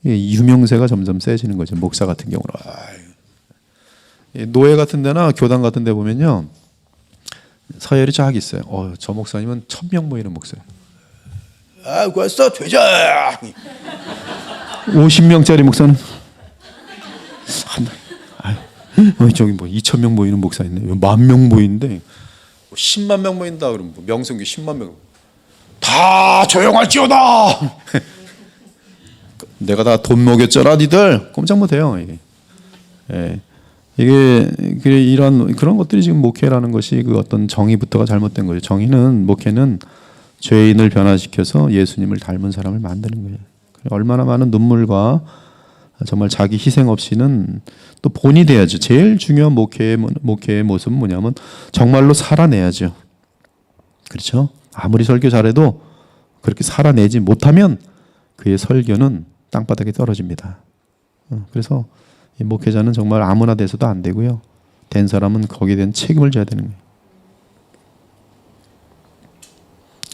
S2: 유명세가 점점 세지는 거죠. 목사 같은 경우는. 노예 같은 데나 교단 같은 데 보면요. 서열이 쫙 있어요. 저 목사님은 1000명 모이는 목사예요. 벌써 되자. 50명짜리 목사는 저기 뭐 2,000명 모이는 목사 있네. 10,000명 모이는데 10만 명 모인다 그러면 뭐 명성교 10만 명. 다 조용할지어다. 내가 다 돈 먹였잖아, 니들. 꼼짝 못해요. 이게. 예. 이게 이런 그런 것들이 지금 목회라는 것이 그 어떤 정의부터가 잘못된 거죠. 정의는 목회는 죄인을 변화시켜서 예수님을 닮은 사람을 만드는 거예요. 얼마나 많은 눈물과 정말 자기 희생 없이는 또 본이 돼야죠. 제일 중요한 목회의 모습은 뭐냐면 정말로 살아내야죠. 그렇죠? 아무리 설교 잘해도 그렇게 살아내지 못하면 그의 설교는 땅바닥에 떨어집니다. 그래서 이 목회자는 정말 아무나 돼서도 안 되고요. 된 사람은 거기에 대한 책임을 져야 되는 거예요.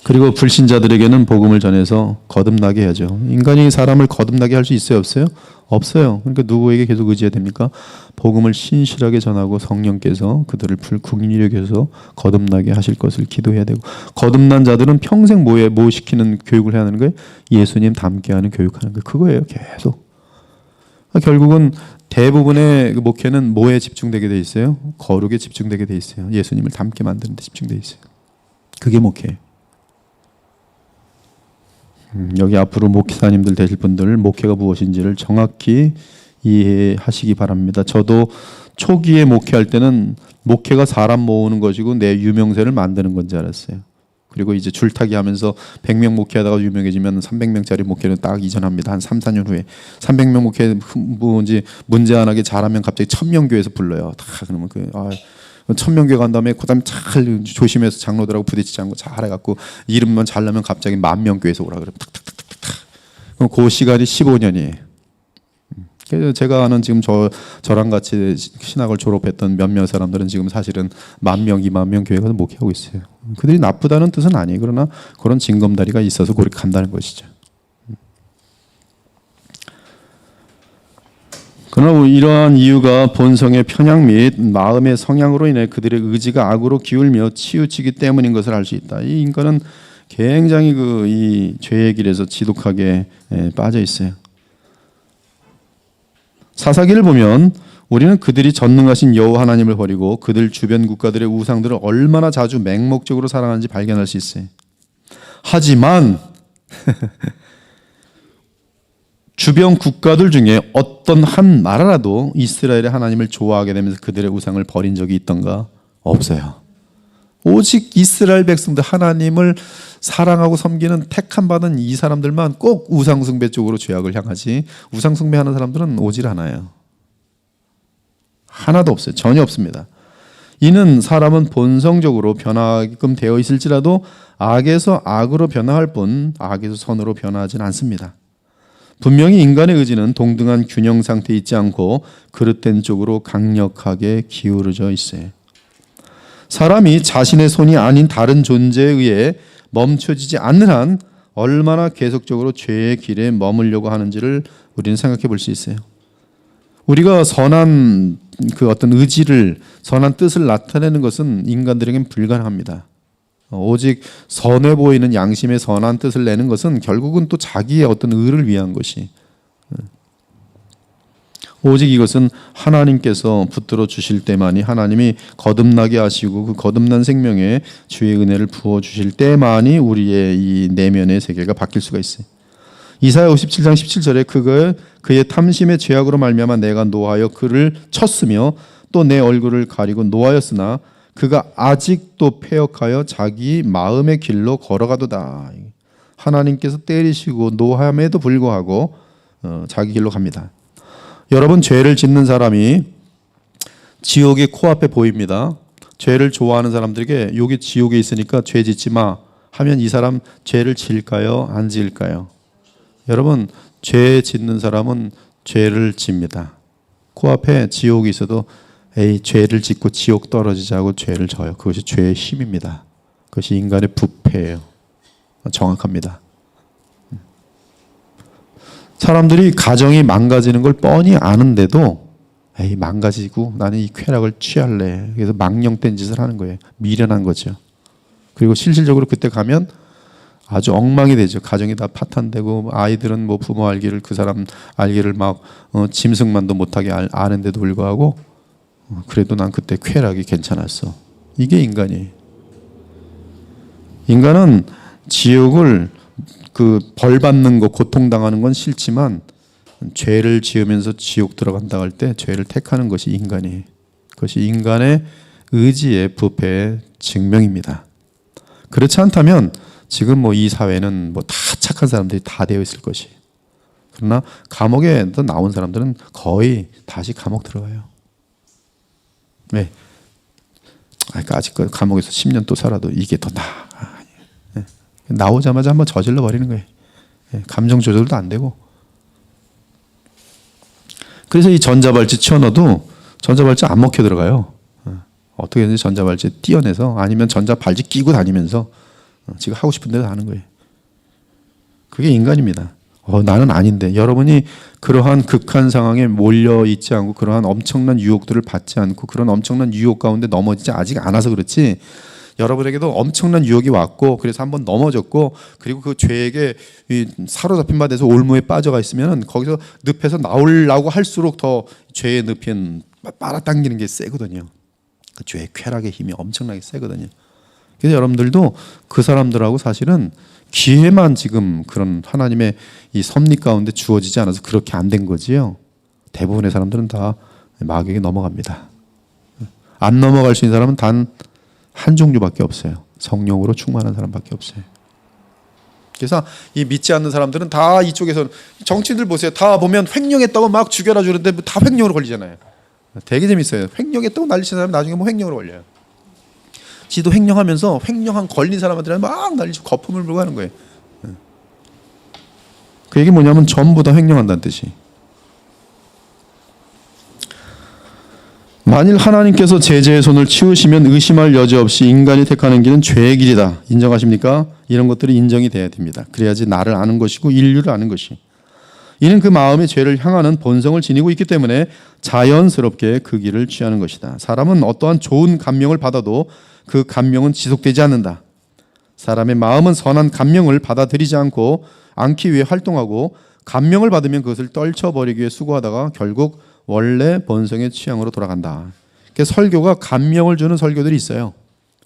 S2: 그리고 불신자들에게는 복음을 전해서 거듭나게 해야죠. 인간이 사람을 거듭나게 할 수 있어요, 없어요? 없어요. 그러니까 누구에게 계속 의지해야 됩니까? 복음을 신실하게 전하고 성령께서 그들을 불국리하게 해서 거듭나게 하실 것을 기도해야 되고, 거듭난 자들은 평생 뭐 시키는 교육을 해야 하는 거예요? 예수님 닮게 하는 교육하는 거예요. 그거예요, 계속. 결국은 대부분의 목회는 뭐에 집중되게 돼 있어요? 거룩에 집중되게 돼 있어요. 예수님을 닮게 만드는 데 집중돼 있어요. 그게 목회예요. 여기 앞으로 목사님들 되실 분들 목회가 무엇인지를 정확히 이해하시기 바랍니다. 저도 초기에 목회할 때는 목회가 사람 모으는 것이고 내 유명세를 만드는 건지 알았어요. 그리고 이제 줄타기 하면서 100명 목회하다가 유명해지면 300명짜리 목회는 딱 이전합니다. 한 3, 4년 후에 300명 목회 문제 안 하게 잘하면 갑자기 1000명 교회에서 불러요. 다 그러면 1000명 교회 간 다음에 그다음에 잘 조심해서 장로들하고 부딪히지 않고 잘 해갖고 이름만 잘 나면 갑자기 10,000명 교회에서 오라 그러면 탁탁탁탁탁. 그럼 그 시간이 15년이에요. 그래서 제가 아는 지금 저랑 같이 신학을 졸업했던 몇몇 사람들은 지금 사실은 10,000명, 20,000명 교회 가서 목회하고 있어요. 그들이 나쁘다는 뜻은 아니에요. 그러나 그런 징검다리가 있어서 그렇게 간다는 것이죠. 그러나 이러한 이유가 본성의 편향 및 마음의 성향으로 인해 그들의 의지가 악으로 기울며 치우치기 때문인 것을 알 수 있다. 이 인간은 굉장히 이 죄의 길에서 지독하게 빠져 있어요. 사사기를 보면 우리는 그들이 전능하신 여호와 하나님을 버리고 그들 주변 국가들의 우상들을 얼마나 자주 맹목적으로 사랑하는지 발견할 수 있어요. 하지만 주변 국가들 중에 어떤 한 나라라도 이스라엘의 하나님을 좋아하게 되면서 그들의 우상을 버린 적이 있던가? 없어요. 오직 이스라엘 백성들 하나님을 사랑하고 섬기는 택함 받은 이 사람들만 꼭 우상숭배 쪽으로 죄악을 향하지 우상숭배하는 사람들은 오질 않아요. 하나도 없어요. 전혀 없습니다. 이는 사람은 본성적으로 변하게끔 되어 있을지라도 악에서 악으로 변화할 뿐 악에서 선으로 변화하진 않습니다. 분명히 인간의 의지는 동등한 균형 상태에 있지 않고 그릇된 쪽으로 강력하게 기울어져 있어요. 사람이 자신의 손이 아닌 다른 존재에 의해 멈춰지지 않는 한 얼마나 계속적으로 죄의 길에 머물려고 하는지를 우리는 생각해 볼 수 있어요. 우리가 선한 어떤 의지를, 선한 뜻을 나타내는 것은 인간들에겐 불가능합니다. 오직 선해 보이는 양심의 선한 뜻을 내는 것은 결국은 또 자기의 어떤 의를 위한 것이, 오직 이것은 하나님께서 붙들어 주실 때만이, 하나님이 거듭나게 하시고 그 거듭난 생명에 주의 은혜를 부어 주실 때만이 우리의 이 내면의 세계가 바뀔 수가 있어요. 이사야 57장 17절에 그의 탐심의 죄악으로 말미암아 내가 노하여 그를 쳤으며 또 내 얼굴을 가리고 노하였으나 그가 아직도 패역하여 자기 마음의 길로 걸어가도다. 하나님께서 때리시고 노함에도 불구하고 자기 길로 갑니다. 여러분, 죄를 짓는 사람이 지옥이 코앞에 보입니다. 죄를 좋아하는 사람들에게 여기 지옥에 있으니까 죄 짓지 마 하면 이 사람 죄를 지을까요? 안 지을까요? 여러분, 죄 짓는 사람은 죄를 집니다. 코앞에 지옥이 있어도 에이, 죄를 짓고 지옥 떨어지자고 죄를 져요. 그것이 죄의 힘입니다. 그것이 인간의 부패예요. 정확합니다. 사람들이 가정이 망가지는 걸 뻔히 아는데도 에이, 망가지고 나는 이 쾌락을 취할래. 그래서 망령된 짓을 하는 거예요. 미련한 거죠. 그리고 실질적으로 그때 가면 아주 엉망이 되죠. 가정이 다 파탄되고 아이들은 뭐 부모 알기를, 그 사람 알기를 막 짐승만도 못하게 아는데도 불구하고 그래도 난 그때 쾌락이 괜찮았어. 이게 인간이에요. 인간은 지옥을 벌 받는 거, 고통당하는 건 싫지만 죄를 지으면서 지옥 들어간다 할 때 죄를 택하는 것이 인간이에요. 그것이 인간의 의지의 부패의 증명입니다. 그렇지 않다면 지금 이 사회는 다 착한 사람들이 다 되어 있을 것이에요. 그러나 감옥에서 나온 사람들은 거의 다시 감옥 들어가요. 왜? 아직 감옥에서 10년 또 살아도 이게 더 나아. 나오자마자 한번 저질러 버리는 거예요. 감정 조절도 안 되고. 그래서 이 전자발찌 치워넣어도 전자발찌 안 먹혀 들어가요. 어떻게든지 전자발찌 띄어내서 아니면 전자발찌 끼고 다니면서 지가 하고 싶은 대로 하는 거예요. 그게 인간입니다. 나는 아닌데. 여러분이 그러한 극한 상황에 몰려 있지 않고 그러한 엄청난 유혹들을 받지 않고 그런 엄청난 유혹 가운데 넘어지지 아직 않아서 그렇지, 여러분에게도 엄청난 유혹이 왔고 그래서 한번 넘어졌고 그리고 그 죄에게 사로잡힌 바 돼서 올무에 빠져가 있으면 거기서 늪에서 나오려고 할수록 더 죄의 늪은 빨아당기는 게 세거든요. 그 죄의 쾌락의 힘이 엄청나게 세거든요. 그래서 여러분들도 그 사람들하고 사실은 기회만 지금 그런 하나님의 이 섭리 가운데 주어지지 않아서 그렇게 안 된 거지요. 대부분의 사람들은 다 마귀에게 넘어갑니다. 안 넘어갈 수 있는 사람은 단 한 종류밖에 없어요. 성령으로 충만한 사람밖에 없어요. 그래서 이 믿지 않는 사람들은 다 이쪽에서 정치인들 보세요. 다 보면 횡령했다고 막 죽여라 주는데 다 횡령으로 걸리잖아요. 되게 재밌어요. 횡령했다고 난리치는 사람이 나중에 횡령으로 걸려요. 지도 횡령하면서 횡령한 걸린 사람한테는 막 난리치고 거품을 불고 하는 거예요. 그 얘기 뭐냐면 전부 다 횡령한다는 뜻이. 만일 하나님께서 제재의 손을 치우시면 의심할 여지 없이 인간이 택하는 길은 죄의 길이다. 인정하십니까? 이런 것들이 인정이 돼야 됩니다. 그래야지 나를 아는 것이고 인류를 아는 것이. 이는 그 마음의 죄를 향하는 본성을 지니고 있기 때문에 자연스럽게 그 길을 취하는 것이다. 사람은 어떠한 좋은 감명을 받아도 그 감명은 지속되지 않는다. 사람의 마음은 선한 감명을 받아들이지 않기 위해 활동하고 감명을 받으면 그것을 떨쳐버리기 위해 수고하다가 결국 원래 본성의 취향으로 돌아간다. 그래서 설교가 감명을 주는 설교들이 있어요.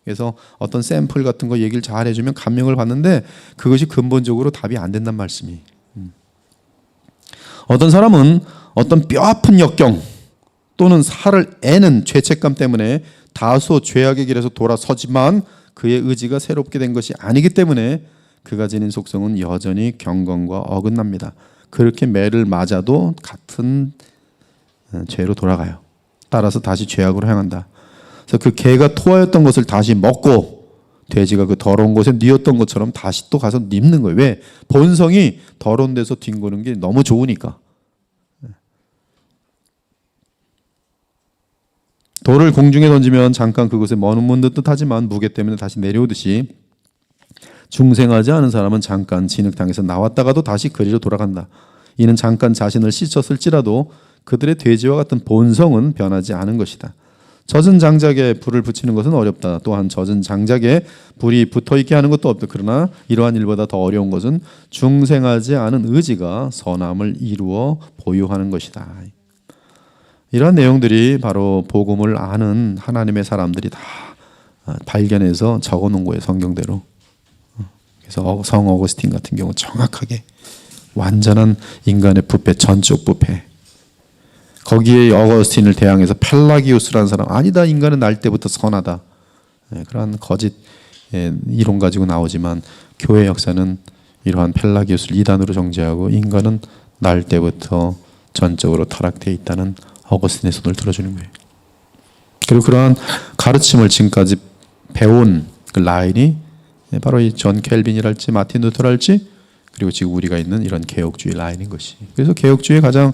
S2: 그래서 어떤 샘플 같은 거 얘기를 잘 해주면 감명을 받는데 그것이 근본적으로 답이 안 된단 말씀이. 어떤 사람은 어떤 뼈아픈 역경 또는 살을 애는 죄책감 때문에 다소 죄악의 길에서 돌아서지만 그의 의지가 새롭게 된 것이 아니기 때문에 그가 지닌 속성은 여전히 경건과 어긋납니다. 그렇게 매를 맞아도 같은 죄로 돌아가요. 따라서 다시 죄악으로 향한다. 그래서 그 개가 토하였던 것을 다시 먹고 돼지가 그 더러운 곳에 뉘었던 것처럼 다시 또 가서 닙는 거예요. 왜? 본성이 더러운 데서 뒹구는 게 너무 좋으니까. 돌을 공중에 던지면 잠깐 그곳에 머무는 듯 하지만 무게 때문에 다시 내려오듯이 중생하지 않은 사람은 잠깐 진흙탕에서 나왔다가도 다시 그리로 돌아간다. 이는 잠깐 자신을 씻었을지라도 그들의 돼지와 같은 본성은 변하지 않은 것이다. 젖은 장작에 불을 붙이는 것은 어렵다. 또한 젖은 장작에 불이 붙어있게 하는 것도 없다. 그러나 이러한 일보다 더 어려운 것은 중생하지 않은 의지가 선함을 이루어 보유하는 것이다. 이러한 내용들이 바로 복음을 아는 하나님의 사람들이 다 발견해서 적어놓은 거예요. 성경대로. 그래서 성 어거스틴 같은 경우 정확하게 완전한 인간의 부패, 전적 부패. 거기에 어거스틴을 대항해서 펠라기우스라는 사람, 아니다, 인간은 날 때부터 선하다. 그러한 거짓 이론 가지고 나오지만 교회 역사는 이러한 펠라기우스를 이단으로 정죄하고 인간은 날 때부터 전적으로 타락되어 있다는 어거스틴의 손을 들어주는 거예요. 그리고 그러한 가르침을 지금까지 배운 그 라인이 바로 이 존 켈빈이랄지 마틴 루터랄지 그리고 지금 우리가 있는 이런 개혁주의 라인인 것이. 그래서 개혁주의의 가장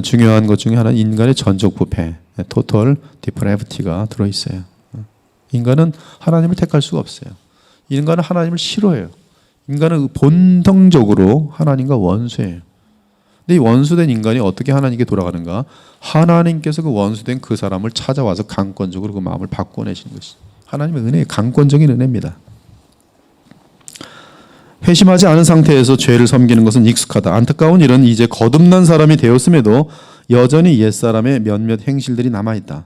S2: 중요한 것 중에 하나는 인간의 전적 부패, 토털 디프레비티가 들어있어요. 인간은 하나님을 택할 수가 없어요. 인간은 하나님을 싫어해요. 인간은 본능적으로 하나님과 원수예요. 근데 이 원수된 인간이 어떻게 하나님께 돌아가는가? 하나님께서 그 원수된 그 사람을 찾아와서 강권적으로 그 마음을 바꿔내시는 것이. 하나님의 은혜의 강권적인 은혜입니다. 회심하지 않은 상태에서 죄를 섬기는 것은 익숙하다. 안타까운 일은 이제 거듭난 사람이 되었음에도 여전히 옛사람의 몇몇 행실들이 남아있다.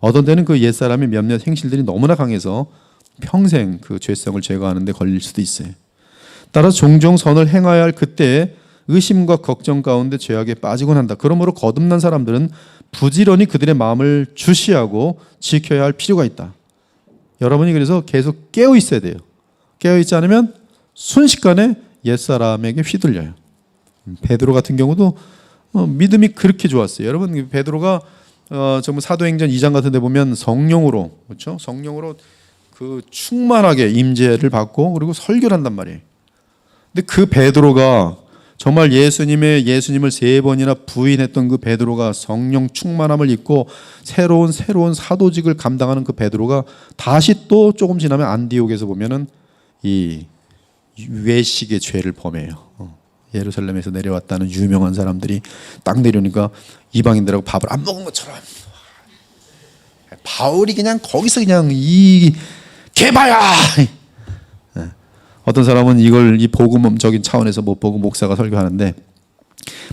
S2: 어떤 때는 그 옛사람의 몇몇 행실들이 너무나 강해서 평생 그 죄성을 제거하는 데 걸릴 수도 있어요. 따라서 종종 선을 행해야 할 그때에 의심과 걱정 가운데 죄악에 빠지곤 한다. 그러므로 거듭난 사람들은 부지런히 그들의 마음을 주시하고 지켜야 할 필요가 있다. 여러분이 그래서 계속 깨어 있어야 돼요. 깨어 있지 않으면 순식간에 옛사람에게 휘둘려요. 베드로 같은 경우도 믿음이 그렇게 좋았어요. 여러분 베드로가 정말 사도행전 2장 같은 데 보면 성령으로, 그렇죠? 성령으로 그 충만하게 임재를 받고 그리고 설교를 한단 말이에요. 근데 그 베드로가 정말 예수님을 3번이나 부인했던 그 베드로가 성령 충만함을 입고 새로운 사도직을 감당하는 그 베드로가 다시 또 조금 지나면 안디옥에서 보면은 이 외식의 죄를 범해요. 예루살렘에서 내려왔다는 유명한 사람들이 딱 내려오니까 이방인들하고 밥을 안 먹은 것처럼 바울이 그냥 거기서 그냥 이 개봐야. 어떤 사람은 이걸 이 복음적인 차원에서 못 보고 목사가 설교하는데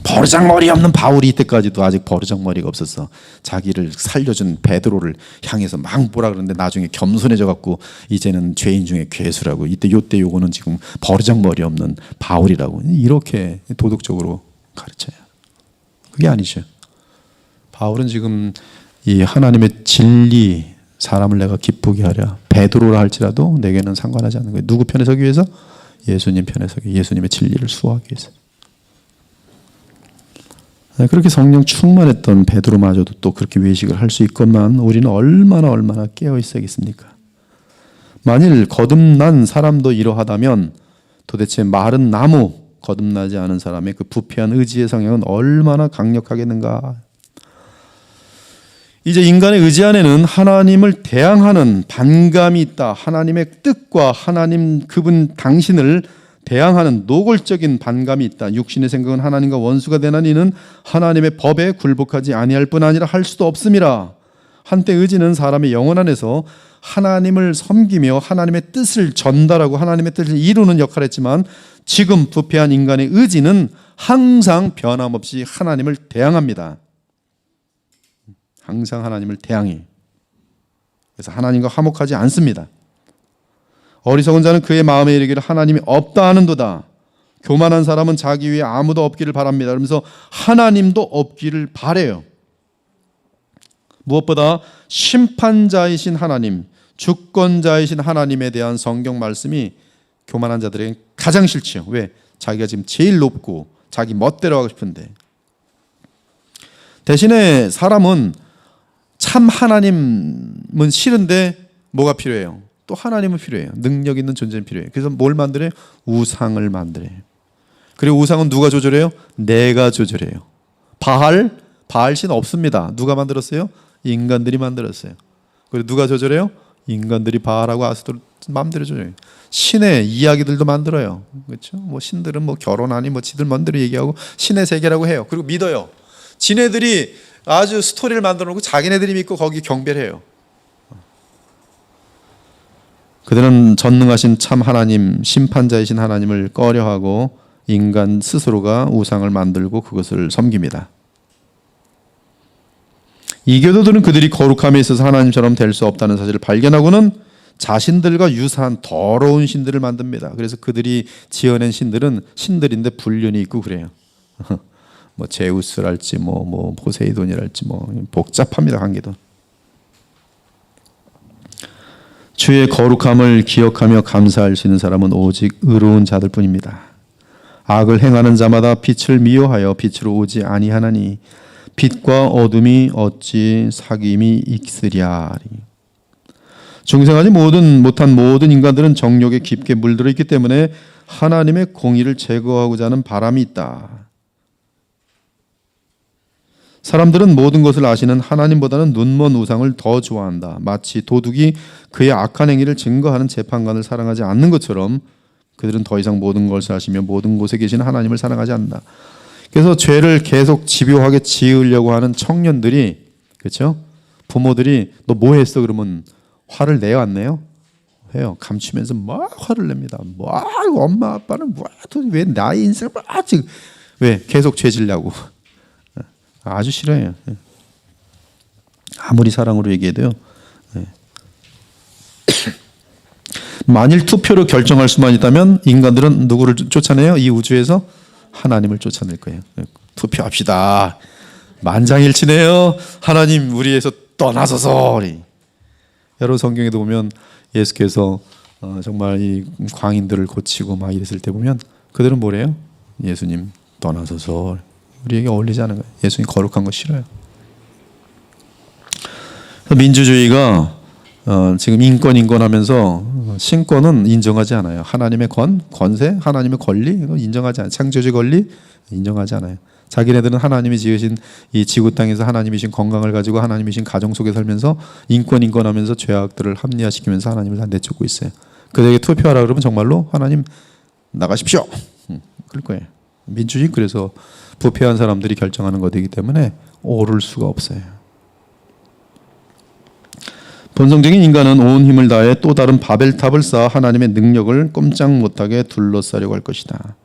S2: 버르장머리 없는 바울이 이때까지도 아직 버르장머리가 없었어. 자기를 살려준 베드로를 향해서 막 뭐라 그러는데 나중에 겸손해져 갖고 이제는 죄인 중에 괴수라고. 요때 요거는 지금 버르장머리 없는 바울이라고. 이렇게 도덕적으로 가르쳐요. 그게 아니죠. 바울은 지금 이 하나님의 진리, 사람을 내가 기쁘게 하랴 베드로라 할지라도 내게는 상관하지 않는 거예요. 누구 편에 서기 위해서? 예수님 편에 서기, 예수님의 진리를 수호하기 위해서. 그렇게 성령 충만했던 베드로마저도 또 그렇게 외식을 할 수 있건만 우리는 얼마나 깨어 있어야겠습니까? 만일 거듭난 사람도 이러하다면 도대체 마른 나무, 거듭나지 않은 사람의 그 부패한 의지의 성향은 얼마나 강력하겠는가. 이제 인간의 의지 안에는 하나님을 대항하는 반감이 있다. 하나님의 뜻과 하나님 그분 당신을 대항하는 노골적인 반감이 있다. 육신의 생각은 하나님과 원수가 되나니 이는 하나님의 법에 굴복하지 아니할 뿐 아니라 할 수도 없음이라. 한때 의지는 사람의 영혼 안에서 하나님을 섬기며 하나님의 뜻을 전달하고 하나님의 뜻을 이루는 역할을 했지만 지금 부패한 인간의 의지는 항상 변함없이 하나님을 대항합니다. 항상 하나님을 대항해. 그래서 하나님과 화목하지 않습니다. 어리석은 자는 그의 마음에 이르기를 하나님이 없다 하는도다. 교만한 사람은 자기 위에 아무도 없기를 바랍니다. 그러면서 하나님도 없기를 바래요. 무엇보다 심판자이신 하나님, 주권자이신 하나님에 대한 성경 말씀이 교만한 자들에게 가장 싫지요. 왜? 자기가 지금 제일 높고 자기 멋대로 하고 싶은데. 대신에 사람은 참 하나님은 싫은데 뭐가 필요해요? 또 하나님은 필요해요. 능력 있는 존재는 필요해요. 그래서 뭘 만들어요? 우상을 만들어요. 그리고 우상은 누가 조절해요? 내가 조절해요. 바알신 없습니다. 누가 만들었어요? 인간들이 만들었어요. 그리고 누가 조절해요? 인간들이 바알하고 아스토를 마음대로 조절해요. 신의 이야기들도 만들어요. 그렇죠? 뭐 신들은 뭐 결혼하니 뭐 지들 마음대로 얘기하고 신의 세계라고 해요. 그리고 믿어요. 지네들이 아주 스토리를 만들어 놓고 자기네들이 믿고 거기 경배해요. 그들은 전능하신 참 하나님, 심판자이신 하나님을 꺼려하고 인간 스스로가 우상을 만들고 그것을 섬깁니다. 이교도들은 그들이 거룩함에 있어서 하나님처럼 될 수 없다는 사실을 발견하고는 자신들과 유사한 더러운 신들을 만듭니다. 그래서 그들이 지어낸 신들은 신들인데 불륜이 있고 그래요. 뭐 제우스랄지 뭐 포세이돈이랄지 뭐 복잡합니다. 관계도. 주의 거룩함을 기억하며 감사할 수 있는 사람은 오직 의로운 자들 뿐입니다. 악을 행하는 자마다 빛을 미워하여 빛으로 오지 아니하나니 빛과 어둠이 어찌 사귐이 있으랴리. 중생하지 못한 모든 인간들은 정욕에 깊게 물들어 있기 때문에 하나님의 공의를 제거하고자 하는 바람이 있다. 사람들은 모든 것을 아시는 하나님보다는 눈먼 우상을 더 좋아한다. 마치 도둑이 그의 악한 행위를 증거하는 재판관을 사랑하지 않는 것처럼 그들은 더 이상 모든 것을 아시며 모든 곳에 계신 하나님을 사랑하지 않는다. 그래서 죄를 계속 집요하게 지으려고 하는 청년들이, 그렇죠? 부모들이 너 뭐 했어? 그러면 화를 내요, 안 내요? 해요. 감추면서 막 화를 냅니다. 엄마 아빠는 왜 나의 인생을 지금 왜 계속 죄 지려고. 아주 싫어해요. 아무리 사랑으로 얘기해도요. 예. 만일 투표로 결정할 수만 있다면 인간들은 누구를 쫓아내요? 이 우주에서 하나님을 쫓아낼 거예요. 예. 투표합시다. 만장일치네요. 하나님 우리에서 떠나서서. 여러 성경에도 보면 예수께서 정말 이 광인들을 고치고 막 이랬을 때 보면 그들은 뭐래요? 예수님 떠나서서. 우리에게 어울리지 않은 거예요. 예수님 거룩한 거 싫어요. 민주주의가 지금 인권하면서 신권은 인정하지 않아요. 하나님의 권세, 하나님의 권리 이거 인정하지 않아요. 창조주의 권리 인정하지 않아요. 자기네들은 하나님이 지으신 이 지구 땅에서 하나님이신 건강을 가지고 하나님이신 가정 속에 살면서 인권하면서 죄악들을 합리화시키면서 하나님을 다 내쫓고 있어요. 그들에게 투표하라 그러면 정말로 하나님 나가십시오. 그럴 거예요. 민주주의 그래서 부패한 사람들이 결정하는 것이기 때문에 오를 수가 없어요. 본성적인 인간은 온 힘을 다해 또 다른 바벨탑을 쌓아 하나님의 능력을 꼼짝 못하게 둘러싸려고 할 것이다.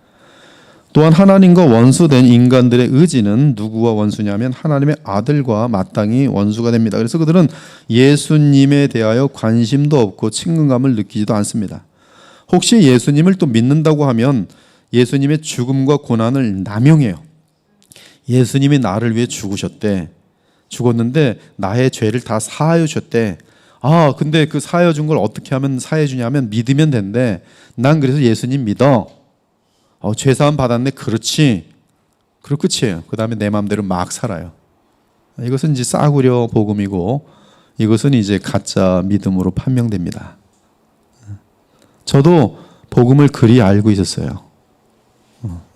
S2: 또한 하나님과 원수된 인간들의 의지는 누구와 원수냐면 하나님의 아들과 마땅히 원수가 됩니다. 그래서 그들은 예수님에 대하여 관심도 없고 친근감을 느끼지도 않습니다. 혹시 예수님을 또 믿는다고 하면 예수님의 죽음과 고난을 남용해요. 예수님이 나를 위해 죽었는데 나의 죄를 다 사하여 줬대. 근데 그 사하여 준 걸 어떻게 하면 사해 주냐면 믿으면 된대. 난 그래서 예수님 믿어. 죄사함 받았네. 그렇지. 그리고 끝이에요. 그 다음에 내 마음대로 막 살아요. 이것은 이제 싸구려 복음이고 이것은 이제 가짜 믿음으로 판명됩니다. 저도 복음을 그리 알고 있었어요.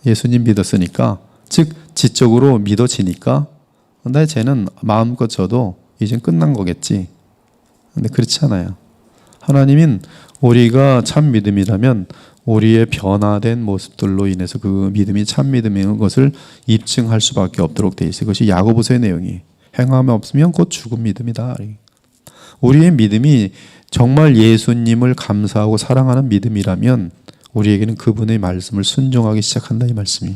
S2: 예수님 믿었으니까, 즉 지적으로 믿어지니까 내 죄는 마음껏 져도 이젠 끝난 거겠지. 근데 그렇지 않아요. 하나님은 우리가 참 믿음이라면 우리의 변화된 모습들로 인해서 그 믿음이 참 믿음인 것을 입증할 수밖에 없도록 돼 있어요. 그것이 야고보서의 내용이. 행함이 없으면 곧 죽은 믿음이다. 우리의 믿음이 정말 예수님을 감사하고 사랑하는 믿음이라면 우리에게는 그분의 말씀을 순종하기 시작한다 이 말씀이.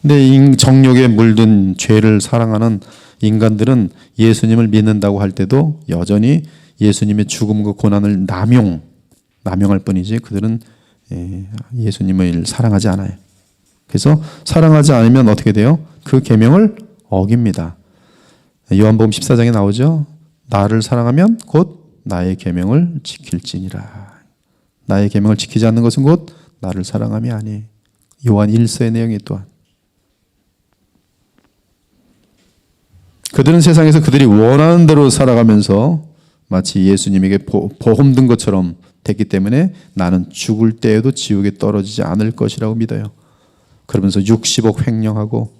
S2: 근데 정욕에 물든 죄를 사랑하는 인간들은 예수님을 믿는다고 할 때도 여전히 예수님의 죽음과 고난을 남용할 뿐이지 그들은 예수님을 사랑하지 않아요. 그래서 사랑하지 않으면 어떻게 돼요? 그 계명을 어깁니다. 요한복음 14장에 나오죠. 나를 사랑하면 곧 나의 계명을 지킬지니라. 나의 계명을 지키지 않는 것은 곧 나를 사랑함이 아니에요. 요한 1서의 내용이 또한. 그들은 세상에서 그들이 원하는 대로 살아가면서 마치 예수님에게 보험 든 것처럼 됐기 때문에 나는 죽을 때에도 지옥에 떨어지지 않을 것이라고 믿어요. 그러면서 60억 횡령하고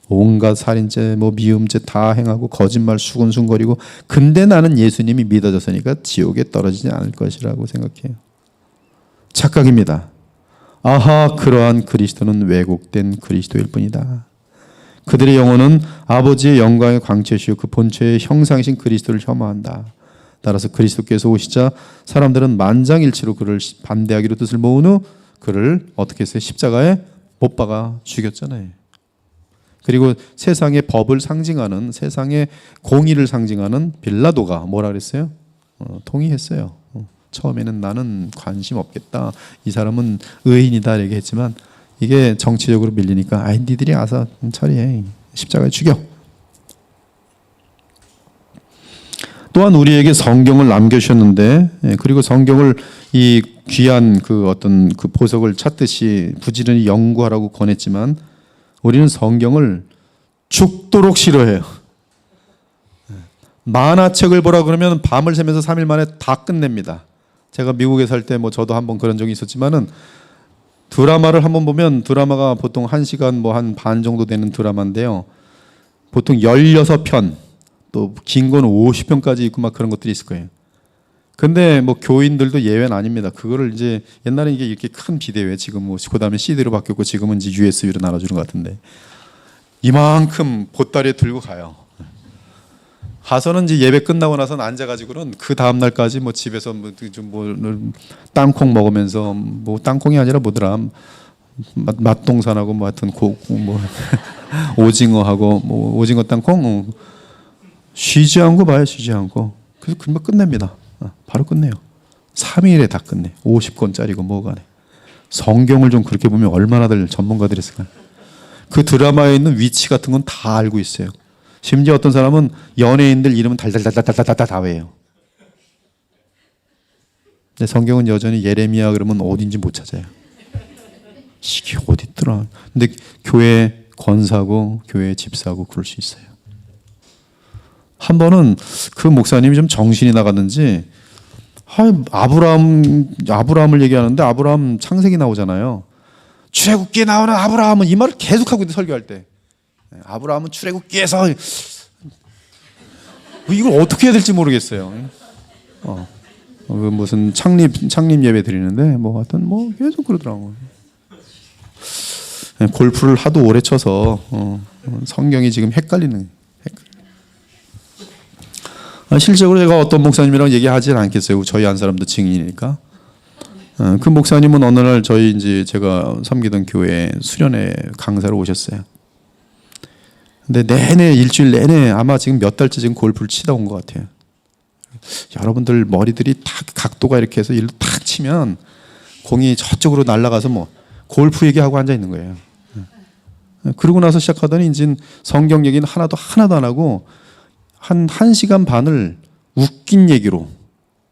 S2: 온갖 살인죄, 미움죄 다 행하고 거짓말 수군수군거리고 근데 나는 예수님이 믿어졌으니까 지옥에 떨어지지 않을 것이라고 생각해요. 착각입니다. 그러한 그리스도는 왜곡된 그리스도일 뿐이다. 그들의 영혼은 아버지의 영광의 광채시요 그 본체의 형상이신 그리스도를 혐오한다. 따라서 그리스도께서 오시자 사람들은 만장일치로 그를 반대하기로 뜻을 모은 후 그를 어떻게 했어요? 십자가에 못 박아 죽였잖아요. 그리고 세상의 법을 상징하는, 세상의 공의를 상징하는 빌라도가 뭐라 그랬어요? 동의했어요. 처음에는 나는 관심 없겠다. 이 사람은 의인이다 이렇게 했지만 이게 정치적으로 밀리니까 니들이 와서 처리해. 십자가에 죽여. 또한 우리에게 성경을 남겨주셨는데 그리고 성경을 이 귀한 그 어떤 그 보석을 찾듯이 부지런히 연구하라고 권했지만 우리는 성경을 죽도록 싫어해요. 만화책을 보라 그러면 밤을 새면서 3일 만에 다 끝냅니다. 제가 미국에 살 때 저도 한번 그런 적이 있었지만은 드라마를 한번 보면 드라마가 보통 1시간 한 반 정도 되는 드라마인데요. 보통 16편 또 긴 거는 50편까지 있고 막 그런 것들이 있을 거예요. 근데 교인들도 예외는 아닙니다. 그거를 이제 옛날에 이게 이렇게 큰 비디오에 지금 그다음에 CD로 바뀌었고 지금은 이제 USB로 나눠주는 것 같은데 이만큼 보따리에 들고 가요. 가서는 이제 예배 끝나고 나서는 앉아가지고는 그 다음 날까지 집에서 땅콩 먹으면서 땅콩이 아니라 뭐더라 맛동산하고 하여튼 오징어하고 오징어 땅콩 쉬지 않고 봐요. 쉬지 않고. 그래서 금방 끝냅니다. 바로 끝내요. 3일에 다 끝내. 50권짜리고 뭐가 네. 성경을 좀 그렇게 보면 얼마나들 전문가들이 있을까요? 그 드라마에 있는 위치 같은 건 다 알고 있어요. 심지어 어떤 사람은 연예인들 이름은 달달달달달달달 다 외워요. 근데 성경은 여전히 예레미야 그러면 어딘지 못 찾아요. 이게 어디 있더라. 근데 교회 권사고 교회 집사고 그럴 수 있어요. 한 번은 그 목사님이 좀 정신이 나갔는지 아브라함을 얘기하는데 아브라함 창세기 나오잖아요. 출애굽기에 나오는 아브라함은 이 말을 계속하고 있는데 설교할 때 아브라함은 출애굽기에서 이걸 어떻게 해야 될지 모르겠어요. 무슨 창립 예배 드리는데 뭐 하여튼 뭐 계속 그러더라고요. 골프를 하도 오래 쳐서 성경이 지금 헷갈리는. 실제로 제가 어떤 목사님이랑 얘기하지는 않겠어요. 저희 한 사람도 증인이니까. 그 목사님은 어느 날 저희 이제 제가 섬기던 교회 수련회 강사로 오셨어요. 근데 내내 일주일 내내 아마 지금 몇 달째 지금 골프를 치다 온 것 같아요. 여러분들 머리들이 탁 각도가 이렇게 해서 일로 탁 치면 공이 저쪽으로 날아가서 뭐 골프 얘기하고 앉아 있는 거예요. 그러고 나서 시작하더니 이제 성경 얘기는 하나도 안 하고 한 1시간 반을 웃긴 얘기로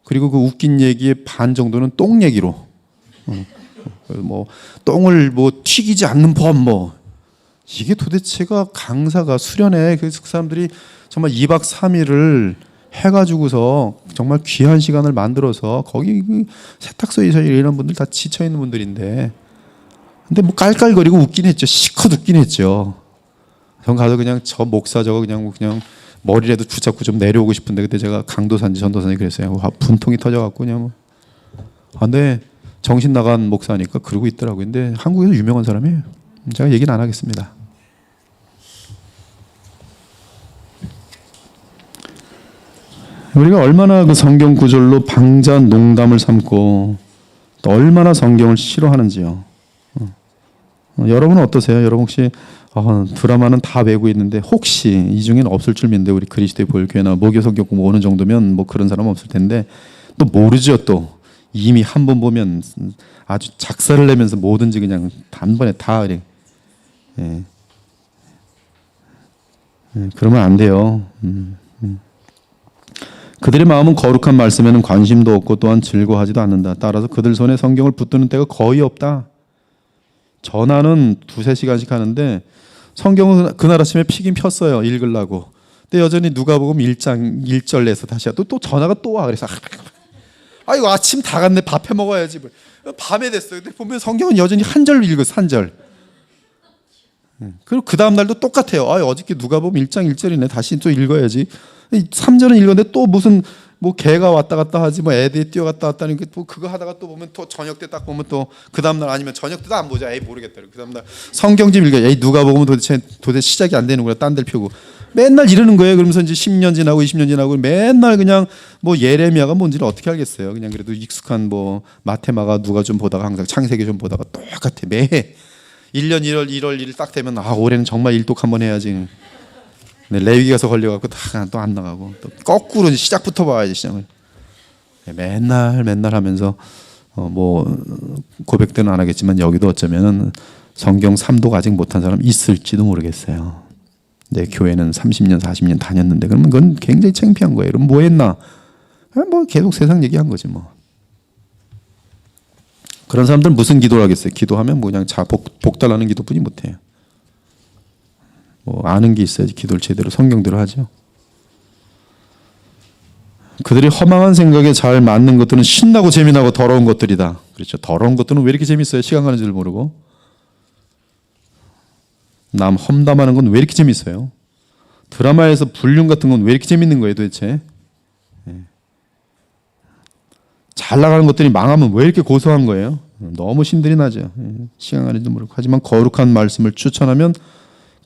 S2: 그리고 그 웃긴 얘기의 반 정도는 똥 얘기로 뭐 똥을 뭐 튀기지 않는 법 뭐 이게 도대체가 강사가 수련회 그 사람들이 정말 2박 3일을 해가지고서 정말 귀한 시간을 만들어서 거기 그 세탁소에서 이런 분들 다 지쳐 있는 분들인데 근데 뭐 깔깔거리고 웃긴 했죠. 시컷 웃긴 했죠. 전 가서 그냥 저 목사 저거 그냥 머리라도 붙잡고 좀 내려오고 싶은데 그때 제가 강도산지 전도산지 그랬어요. 분통이 터져갖고 그냥 뭐. 근데 정신 나간 목사니까 그러고 있더라고요. 근데 한국에서 유명한 사람이에요. 제가 얘기는 안 하겠습니다. 우리가 얼마나 그 성경 구절로 방자 농담을 삼고 또 얼마나 성경을 싫어하는지요. 여러분은 어떠세요? 여러분 혹시 드라마는 다 외우고 있는데 혹시 이 중에는 없을 줄 믿는데 우리 그리스도의 보혈교회나 모교 성경 공부 오는 정도면 뭐 그런 사람은 없을 텐데 또 모르죠. 또 이미 한 번 보면 아주 작사를 내면서 뭐든지 그냥 단번에 다 그래. 그러면 안 돼요. 그들의 마음은 거룩한 말씀에는 관심도 없고 또한 즐거워하지도 않는다. 따라서 그들 손에 성경을 붙드는 때가 거의 없다. 전화는 2-3시간씩 하는데 성경은 그날 아침에 피긴 폈어요. 읽으려고. 근데 여전히 누가복음 1장 1절에서 다시 또 전화가 또 와. 그래서 이거 아침 다 갔네. 밥 해 먹어야지. 밤에 됐어요. 근데 보면 성경은 여전히 한 절 읽었어. 한 절. 그리고 그 다음 날도 똑같아요. 어저께 누가복음 1장 1절이네. 다시 또 읽어야지. 3절은 읽었는데 또 무슨 뭐 개가 왔다 갔다 하지 뭐 애들이 뛰어갔다 왔다 하는 게 또 그거 하다가 또 보면 또 저녁 때 딱 보면 또 그 다음 날 아니면 저녁 때도 안 보자. 모르겠다. 그 다음 날 성경 좀 읽어. 누가 보면 도대체 시작이 안 되는구나. 딴 데를 펴고 맨날 이러는 거예요. 그러면서 이제 10년 지나고 20년 지나고 맨날 그냥 뭐 예레미야가 뭔지를 어떻게 알겠어요. 그냥 그래도 익숙한 뭐 마테마가 누가 좀 보다가 항상 창세기 좀 보다가 똑같아. 매해 1년 1월 1일 딱 되면 올해는 정말 일독 한번 해야지. 레위기 가서 걸려갖고 또 안 나가고 또 거꾸로 시작부터 봐야지 시작을. 맨날 하면서 뭐 고백들은 안 하겠지만 여기도 어쩌면은 성경 3독 아직 못한 사람 있을지도 모르겠어요. 내 교회는 30년 40년 다녔는데 그러면 그건 굉장히 창피한 거예요. 그럼 뭐 했나? 뭐 계속 세상 얘기한 거지 뭐. 그런 사람들은 무슨 기도를 하겠어요? 기도하면 뭐 그냥 복 달라는 기도뿐이 못해요. 뭐 아는 게 있어야지 기도를 제대로 성경대로 하죠. 그들이 허망한 생각에 잘 맞는 것들은 신나고 재미나고 더러운 것들이다. 그렇죠. 더러운 것들은 왜 이렇게 재밌어요? 시간 가는 줄 모르고. 남 험담하는 건 왜 이렇게 재밌어요? 드라마에서 불륜 같은 건 왜 이렇게 재밌는 거예요 도대체? 잘 나가는 것들이 망하면 왜 이렇게 고소한 거예요? 너무 신들이 나죠. 시간 가는 줄 모르고. 하지만 거룩한 말씀을 추천하면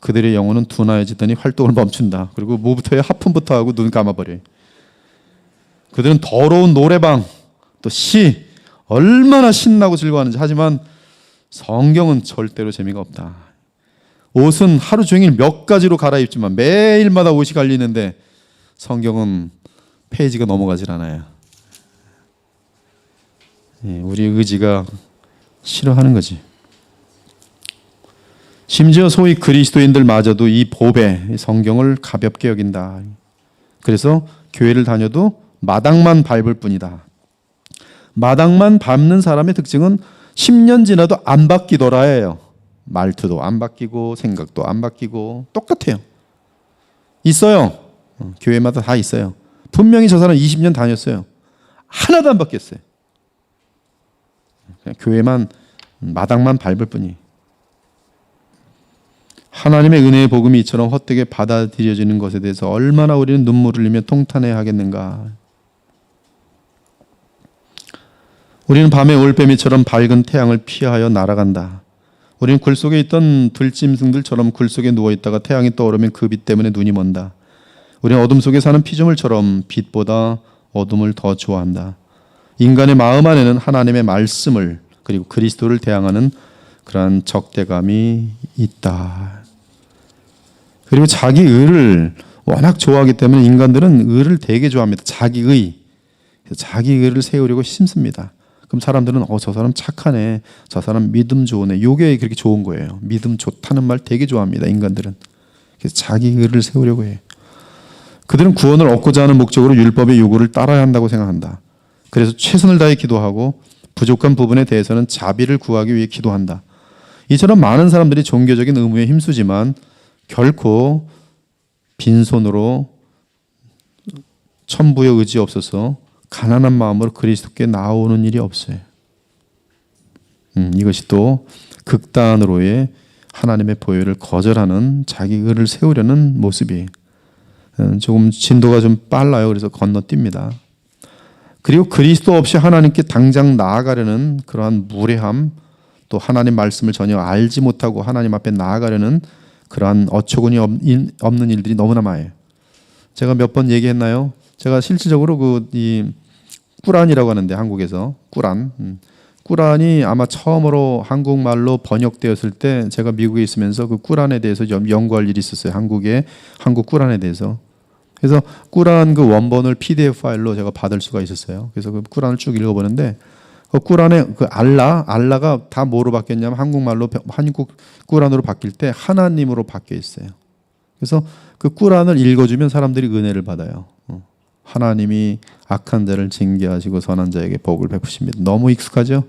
S2: 그들의 영혼은 둔하여지더니 활동을 멈춘다. 그리고 뭐부터 해? 하품부터 하고 눈 감아버려요. 그들은 더러운 노래방, 또 시, 얼마나 신나고 즐거워하는지. 하지만 성경은 절대로 재미가 없다. 옷은 하루 종일 몇 가지로 갈아입지만 매일마다 옷이 갈리는데 성경은 페이지가 넘어가질 않아요. 우리 의지가 싫어하는 거지. 심지어 소위 그리스도인들마저도 이 법에 성경을 가볍게 여긴다. 그래서 교회를 다녀도 마당만 밟을 뿐이다. 마당만 밟는 사람의 특징은 10년 지나도 안 바뀌더라예요. 말투도 안 바뀌고 생각도 안 바뀌고 똑같아요. 있어요. 교회마다 다 있어요. 분명히 저 사람 20년 다녔어요. 하나도 안 바뀌었어요. 그냥 교회만 마당만 밟을 뿐이. 하나님의 은혜의 복음이 이처럼 헛되게 받아들여지는 것에 대해서 얼마나 우리는 눈물을 흘리며 통탄해야 하겠는가. 우리는 밤의 올빼미처럼 밝은 태양을 피하여 날아간다. 우리는 굴 속에 있던 들짐승들처럼 굴 속에 누워있다가 태양이 떠오르면 그 빛 때문에 눈이 먼다. 우리는 어둠 속에 사는 피조물처럼 빛보다 어둠을 더 좋아한다. 인간의 마음 안에는 하나님의 말씀을 그리고 그리스도를 대항하는 그러한 적대감이 있다. 그리고 자기 의를 워낙 좋아하기 때문에 인간들은 의를 되게 좋아합니다. 자기 의를 세우려고 힘씁니다. 그럼 사람들은 저 사람 착하네, 저 사람 믿음 좋으네. 요게 그렇게 좋은 거예요. 믿음 좋다는 말 되게 좋아합니다. 인간들은. 그래서 자기 의를 세우려고 해요. 그들은 구원을 얻고자 하는 목적으로 율법의 요구를 따라야 한다고 생각한다. 그래서 최선을 다해 기도하고 부족한 부분에 대해서는 자비를 구하기 위해 기도한다. 이처럼 많은 사람들이 종교적인 의무에 힘쓰지만 결코 빈손으로 천부의 의지 없어서 가난한 마음으로 그리스도께 나오는 일이 없어요. 이것이 또 극단으로의 하나님의 보혈을 거절하는 자기 의를 세우려는 모습이 조금 진도가 좀 빨라요. 그래서 건너뜁니다. 그리고 그리스도 없이 하나님께 당장 나아가려는 그러한 무례함, 또 하나님 말씀을 전혀 알지 못하고 하나님 앞에 나아가려는 그러한 어처구니 없는 일들이 너무나 많아요. 제가 몇 번 얘기했나요? 제가 실질적으로 이 꾸란이라고 하는데 한국에서 꾸란이 아마 처음으로 한국말로 번역되었을 때 제가 미국에 있으면서 그 꾸란에 대해서 연구할 일이 있었어요. 한국 꾸란에 대해서. 그래서 꾸란 그 원본을 PDF 파일로 제가 받을 수가 있었어요. 그래서 그 꾸란을 쭉 읽어보는데 그 꾸란의 그 알라가 다 뭐로 바뀌었냐면 한국 꾸란으로 바뀔 때 하나님으로 바뀌어 있어요. 그래서 그 꾸란을 읽어주면 사람들이 은혜를 받아요. 하나님이 악한 자를 징계하시고 선한 자에게 복을 베푸십니다. 너무 익숙하죠?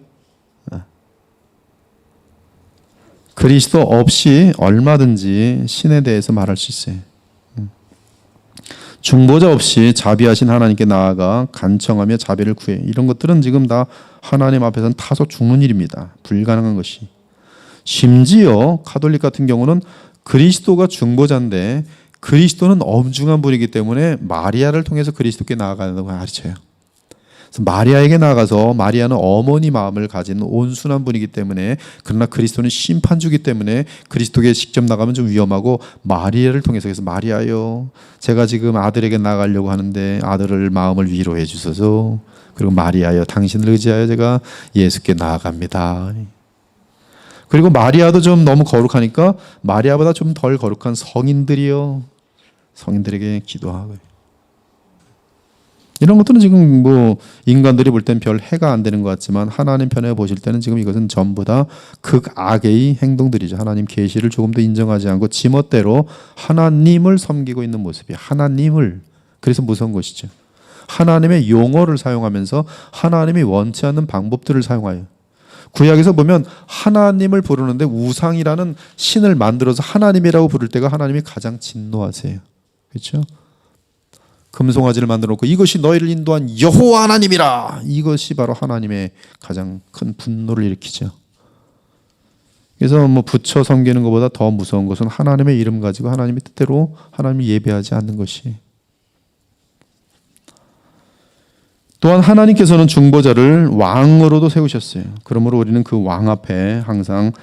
S2: 그리스도 없이 얼마든지 신에 대해서 말할 수 있어요. 중보자 없이 자비하신 하나님께 나아가 간청하며 자비를 구해. 이런 것들은 지금 다 하나님 앞에서는 타서 죽는 일입니다. 불가능한 것이. 심지어 카톨릭 같은 경우는 그리스도가 중보자인데 그리스도는 엄중한 분이기 때문에 마리아를 통해서 그리스도께 나아가는 걸 가르쳐요. 그래서 마리아에게 나가서 마리아는 어머니 마음을 가진 온순한 분이기 때문에 그러나 그리스도는 심판주기 때문에 그리스도께 직접 나가면 좀 위험하고 마리아를 통해서 그래서 마리아요, 제가 지금 아들에게 나가려고 하는데 아들을 마음을 위로해 주소서. 그리고 마리아요, 당신을 의지하여 제가 예수께 나아갑니다. 그리고 마리아도 좀 너무 거룩하니까 마리아보다 좀 덜 거룩한 성인들에게 기도하고. 이런 것들은 지금 뭐 인간들이 볼 땐 별 해가 안 되는 것 같지만 하나님 편에 보실 때는 지금 이것은 전부 다 극악의 행동들이죠. 하나님 계시를 조금 더 인정하지 않고 지멋대로 하나님을 섬기고 있는 모습이 하나님을. 그래서 무서운 것이죠. 하나님의 용어를 사용하면서 하나님이 원치 않는 방법들을 사용하여. 구약에서 보면 하나님을 부르는데 우상이라는 신을 만들어서 하나님이라고 부를 때가 하나님이 가장 진노하세요. 그렇죠? 금송아지를 만들어 놓고 이것이 너희를 인도한 여호와 하나님이라. 이것이 바로 하나님의 가장 큰 분노를 일으키죠. 그래서 뭐 부처 섬기는 것보다 더 무서운 것은 하나님의 이름 가지고 하나님의 뜻대로 하나님을 예배하지 않는 것이. 또한 하나님께서는 중보자를 왕으로도 세우셨어요. 그러므로 우리는 그 왕 앞에 항상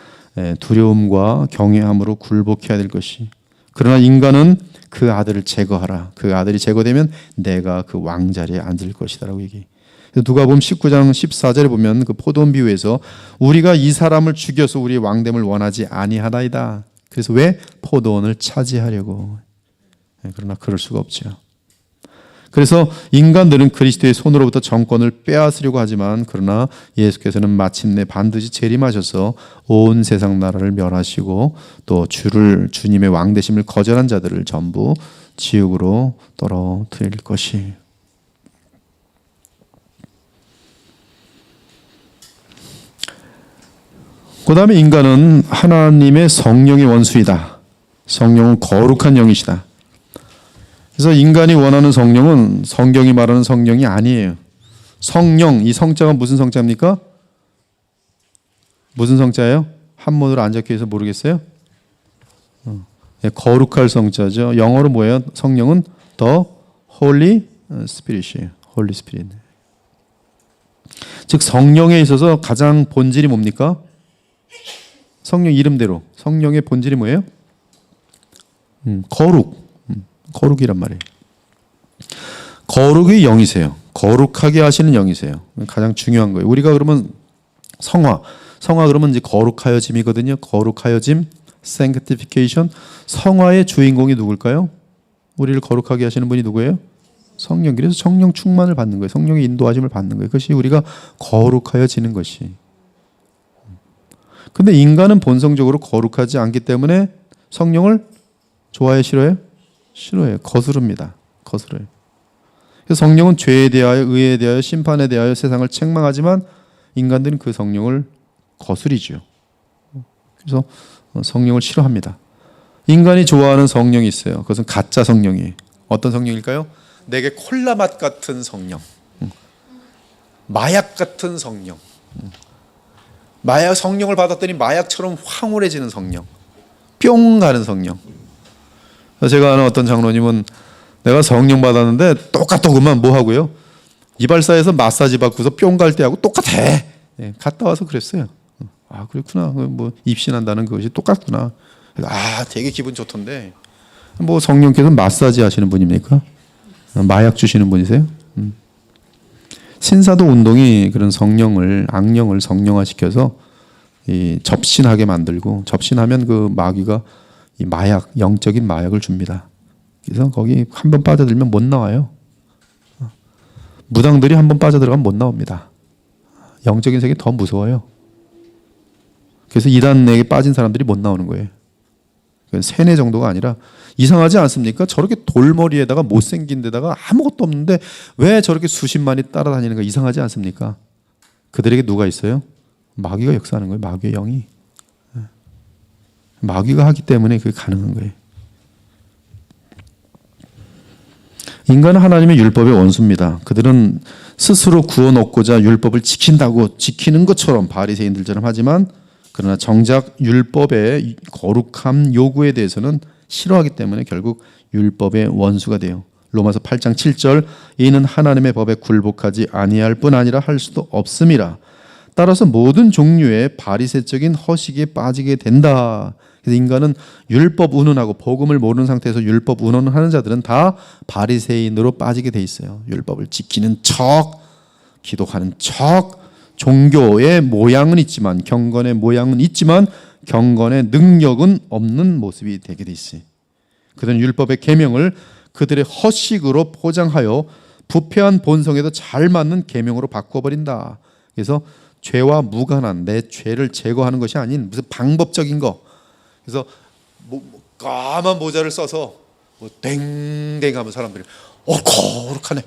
S2: 두려움과 경외함으로 굴복해야 될 것이. 그러나 인간은 그 아들을 제거하라. 그 아들이 제거되면 내가 그 왕자리에 앉을 것이다라고 얘기해. 누가복음 19장 14절에 보면 그 포도원 비유에서 우리가 이 사람을 죽여서 우리의 왕됨을 원하지 아니하나이다. 그래서 왜? 포도원을 차지하려고. 그러나 그럴 수가 없죠. 그래서 인간들은 그리스도의 손으로부터 정권을 빼앗으려고 하지만 그러나 예수께서는 마침내 반드시 재림하셔서 온 세상 나라를 멸하시고 또 주님의 왕되심을 거절한 자들을 전부 지옥으로 떨어뜨릴 것이. 그 다음에 인간은 하나님의 성령의 원수이다. 성령은 거룩한 영이시다. 그래서 인간이 원하는 성령은 성경이 말하는 성령이 아니에요. 성령, 이 성자가 무슨 성자입니까? 무슨 성자예요? 한문으로 안 적혀서 모르겠어요? 거룩할 성자죠. 영어로 뭐예요? 성령은 The Holy Spirit이에요. Holy Spirit. 즉 성령에 있어서 가장 본질이 뭡니까? 성령 이름대로 성령의 본질이 뭐예요? 거룩이란 말이에요. 거룩의 영이세요. 거룩하게 하시는 영이세요. 가장 중요한 거예요. 우리가 그러면 성화 그러면 이제 거룩하여짐이거든요. 거룩하여짐, sanctification. 성화의 주인공이 누굴까요? 우리를 거룩하게 하시는 분이 누구예요? 성령. 그래서 성령 충만을 받는 거예요. 성령의 인도하심을 받는 거예요. 그것이 우리가 거룩하여지는 것이. 근데 인간은 본성적으로 거룩하지 않기 때문에 성령을 좋아해, 싫어해요? 싫어해요. 거스릅니다. 거스려요. 그래서 성령은 죄에 대하여, 의에 대하여, 심판에 대하여 세상을 책망하지만 인간들은 그 성령을 거스리죠. 그래서 성령을 싫어합니다. 인간이 좋아하는 성령이 있어요. 그것은 가짜 성령이에요. 어떤 성령일까요? 내게 콜라 맛 같은 성령, 마약 같은 성령, 마약 성령을 받았더니 마약처럼 황홀해지는 성령, 뿅 가는 성령. 제가 아는 어떤 장로님은 내가 성령 받았는데 똑같더구만. 뭐 하고요? 이발사에서 마사지 받고서 뿅 갈 때하고 똑같아. 네, 갔다 와서 그랬어요. 아, 그렇구나. 뭐 입신한다는 것이 똑같구나. 아, 되게 기분 좋던데. 뭐 성령께서 마사지 하시는 분입니까? 마약 주시는 분이세요? 신사도 운동이 그런 성령을, 악령을 성령화시켜서 이 접신하게 만들고, 접신하면 그 마귀가 이 마약, 영적인 마약을 줍니다. 그래서 거기 한번 빠져들면 못 나와요. 무당들이 한번 빠져들어가면 못 나옵니다. 영적인 세계 더 무서워요. 그래서 이단에게 빠진 사람들이 못 나오는 거예요. 세뇌 정도가 아니라 이상하지 않습니까? 저렇게 돌머리에다가 못생긴 데다가 아무것도 없는데 왜 저렇게 수십만이 따라다니는가 이상하지 않습니까? 그들에게 누가 있어요? 마귀가 역사하는 거예요. 마귀의 영이. 마귀가 하기 때문에 그게 가능한 거예요. 인간은 하나님의 율법의 원수입니다. 그들은 스스로 구원받고자 율법을 지킨다고 지키는 것처럼 바리새인들처럼 하지만 그러나 정작 율법의 거룩함 요구에 대해서는 싫어하기 때문에 결국 율법의 원수가 돼요. 로마서 8장 7절 이는 하나님의 법에 굴복하지 아니할 뿐 아니라 할 수도 없음이라. 따라서 모든 종류의 바리새적인 허식에 빠지게 된다. 그래서 인간은 율법 운운하고 복음을 모르는 상태에서 율법 운운하는 자들은 다 바리새인으로 빠지게 돼 있어요. 율법을 지키는 척, 기도하는 척, 종교의 모양은 있지만 경건의 모양은 있지만 경건의 능력은 없는 모습이 되게 돼 있어요. 그들은 율법의 계명을 그들의 허식으로 포장하여 부패한 본성에도 잘 맞는 계명으로 바꿔버린다. 그래서 죄와 무관한 내 죄를 제거하는 것이 아닌 무슨 방법적인 거. 그래서 까만 모자를 써서 댕댕 하면 사람들이 거룩하네,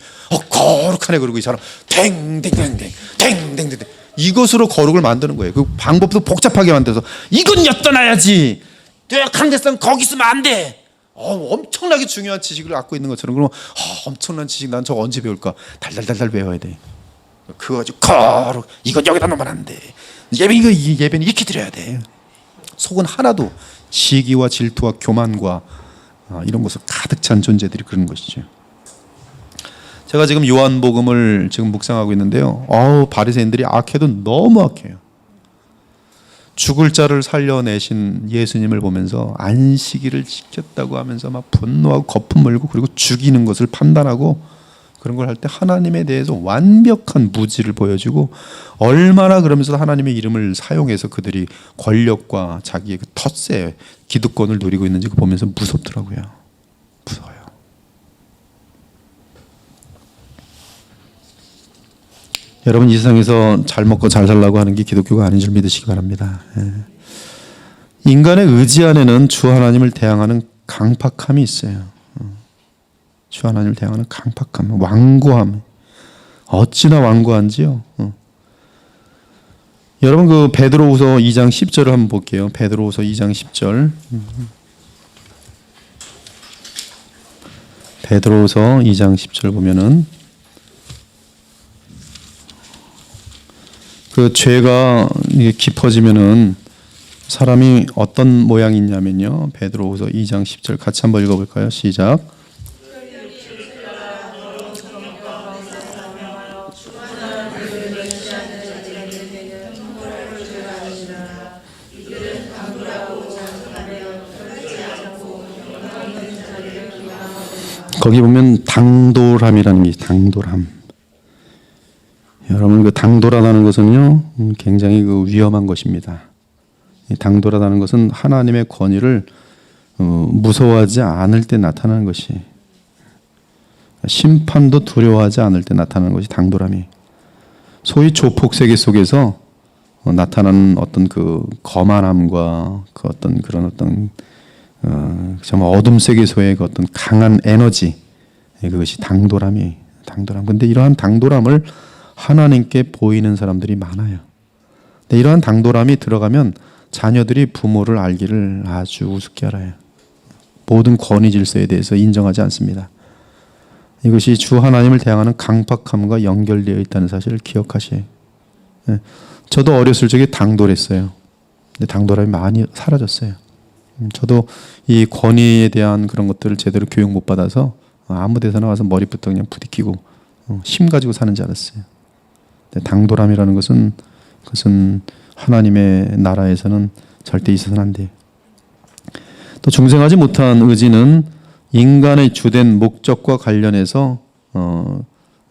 S2: 거룩하네 그러고 이 사람 댕댕댕댕 댕댕댕 이것으로 거룩을 만드는 거예요. 그 방법도 복잡하게 만들어서 이건 엿떠나야지. 강대상 거기 있으면 안 돼. 엄청나게 중요한 지식을 갖고 있는 것처럼 그러면 엄청난 지식 난 저거 언제 배울까? 달달달달 배워야 돼. 그거 가지고 거룩 이건 여기다 놓으면 안 돼. 예배는 이렇게 드려야 돼. 속은 하나도 시기와 질투와 교만과 이런 것을 가득 찬 존재들이 그런 것이죠. 제가 지금 요한복음을 지금 묵상하고 있는데요. 바리새인들이 악해도 너무 악해요. 죽을 자를 살려내신 예수님을 보면서 안식일을 지켰다고 하면서 막 분노하고 거품 물고 그리고 죽이는 것을 판단하고 그런 걸 할 때 하나님에 대해서 완벽한 무지를 보여주고 얼마나 그러면서 하나님의 이름을 사용해서 그들이 권력과 자기의 그 텃세 기득권을 누리고 있는지 보면서 무섭더라고요. 무서워요. 여러분 이 세상에서 잘 먹고 잘 살라고 하는 게 기독교가 아닌 줄 믿으시기 바랍니다. 인간의 의지 안에는 주 하나님을 대항하는 강팍함이 있어요. 주 하나님을 대항하는 강팍함, 완고함. 어찌나 완고한지요. 여러분 그 베드로후서 2장 10절을 한번 볼게요. 베드로후서 2장 10절. 베드로후서 2장 10절 보면은 그 죄가 이게 깊어지면은 사람이 어떤 모양이 있냐면요. 베드로후서 2장 10절 같이 한번 읽어볼까요? 시작. 거기 보면 당돌함이라는 게 당돌함. 여러분 그 당돌하다는 것은요 굉장히 그 위험한 것입니다. 당돌하다는 것은 하나님의 권위를 무서워하지 않을 때 나타나는 것이, 심판도 두려워하지 않을 때 나타나는 것이 당돌함이. 소위 조폭 세계 속에서 나타나는 어떤 그 거만함과 그 어떤 그런 어떤 정말 어둠 세계소의 그 어떤 강한 에너지, 그것이 당돌함이. 당돌함. 근데 이러한 당돌함을 하나님께 보이는 사람들이 많아요. 근데 이러한 당돌함이 들어가면 자녀들이 부모를 알기를 아주 우습게 알아요. 모든 권위 질서에 대해서 인정하지 않습니다. 이것이 주 하나님을 대항하는 강팍함과 연결되어 있다는 사실을 기억하셔야 해요. 저도 어렸을 적에 당돌했어요. 근데 당돌함이 많이 사라졌어요. 저도 이 권위에 대한 그런 것들을 제대로 교육 못 받아서 아무 데서나 와서 머리부터 그냥 부딪히고 힘 가지고 사는 줄 알았어요. 당돌함이라는 것은 그것은 하나님의 나라에서는 절대 있어서는 안 돼요. 또 중생하지 못한 의지는 인간의 주된 목적과 관련해서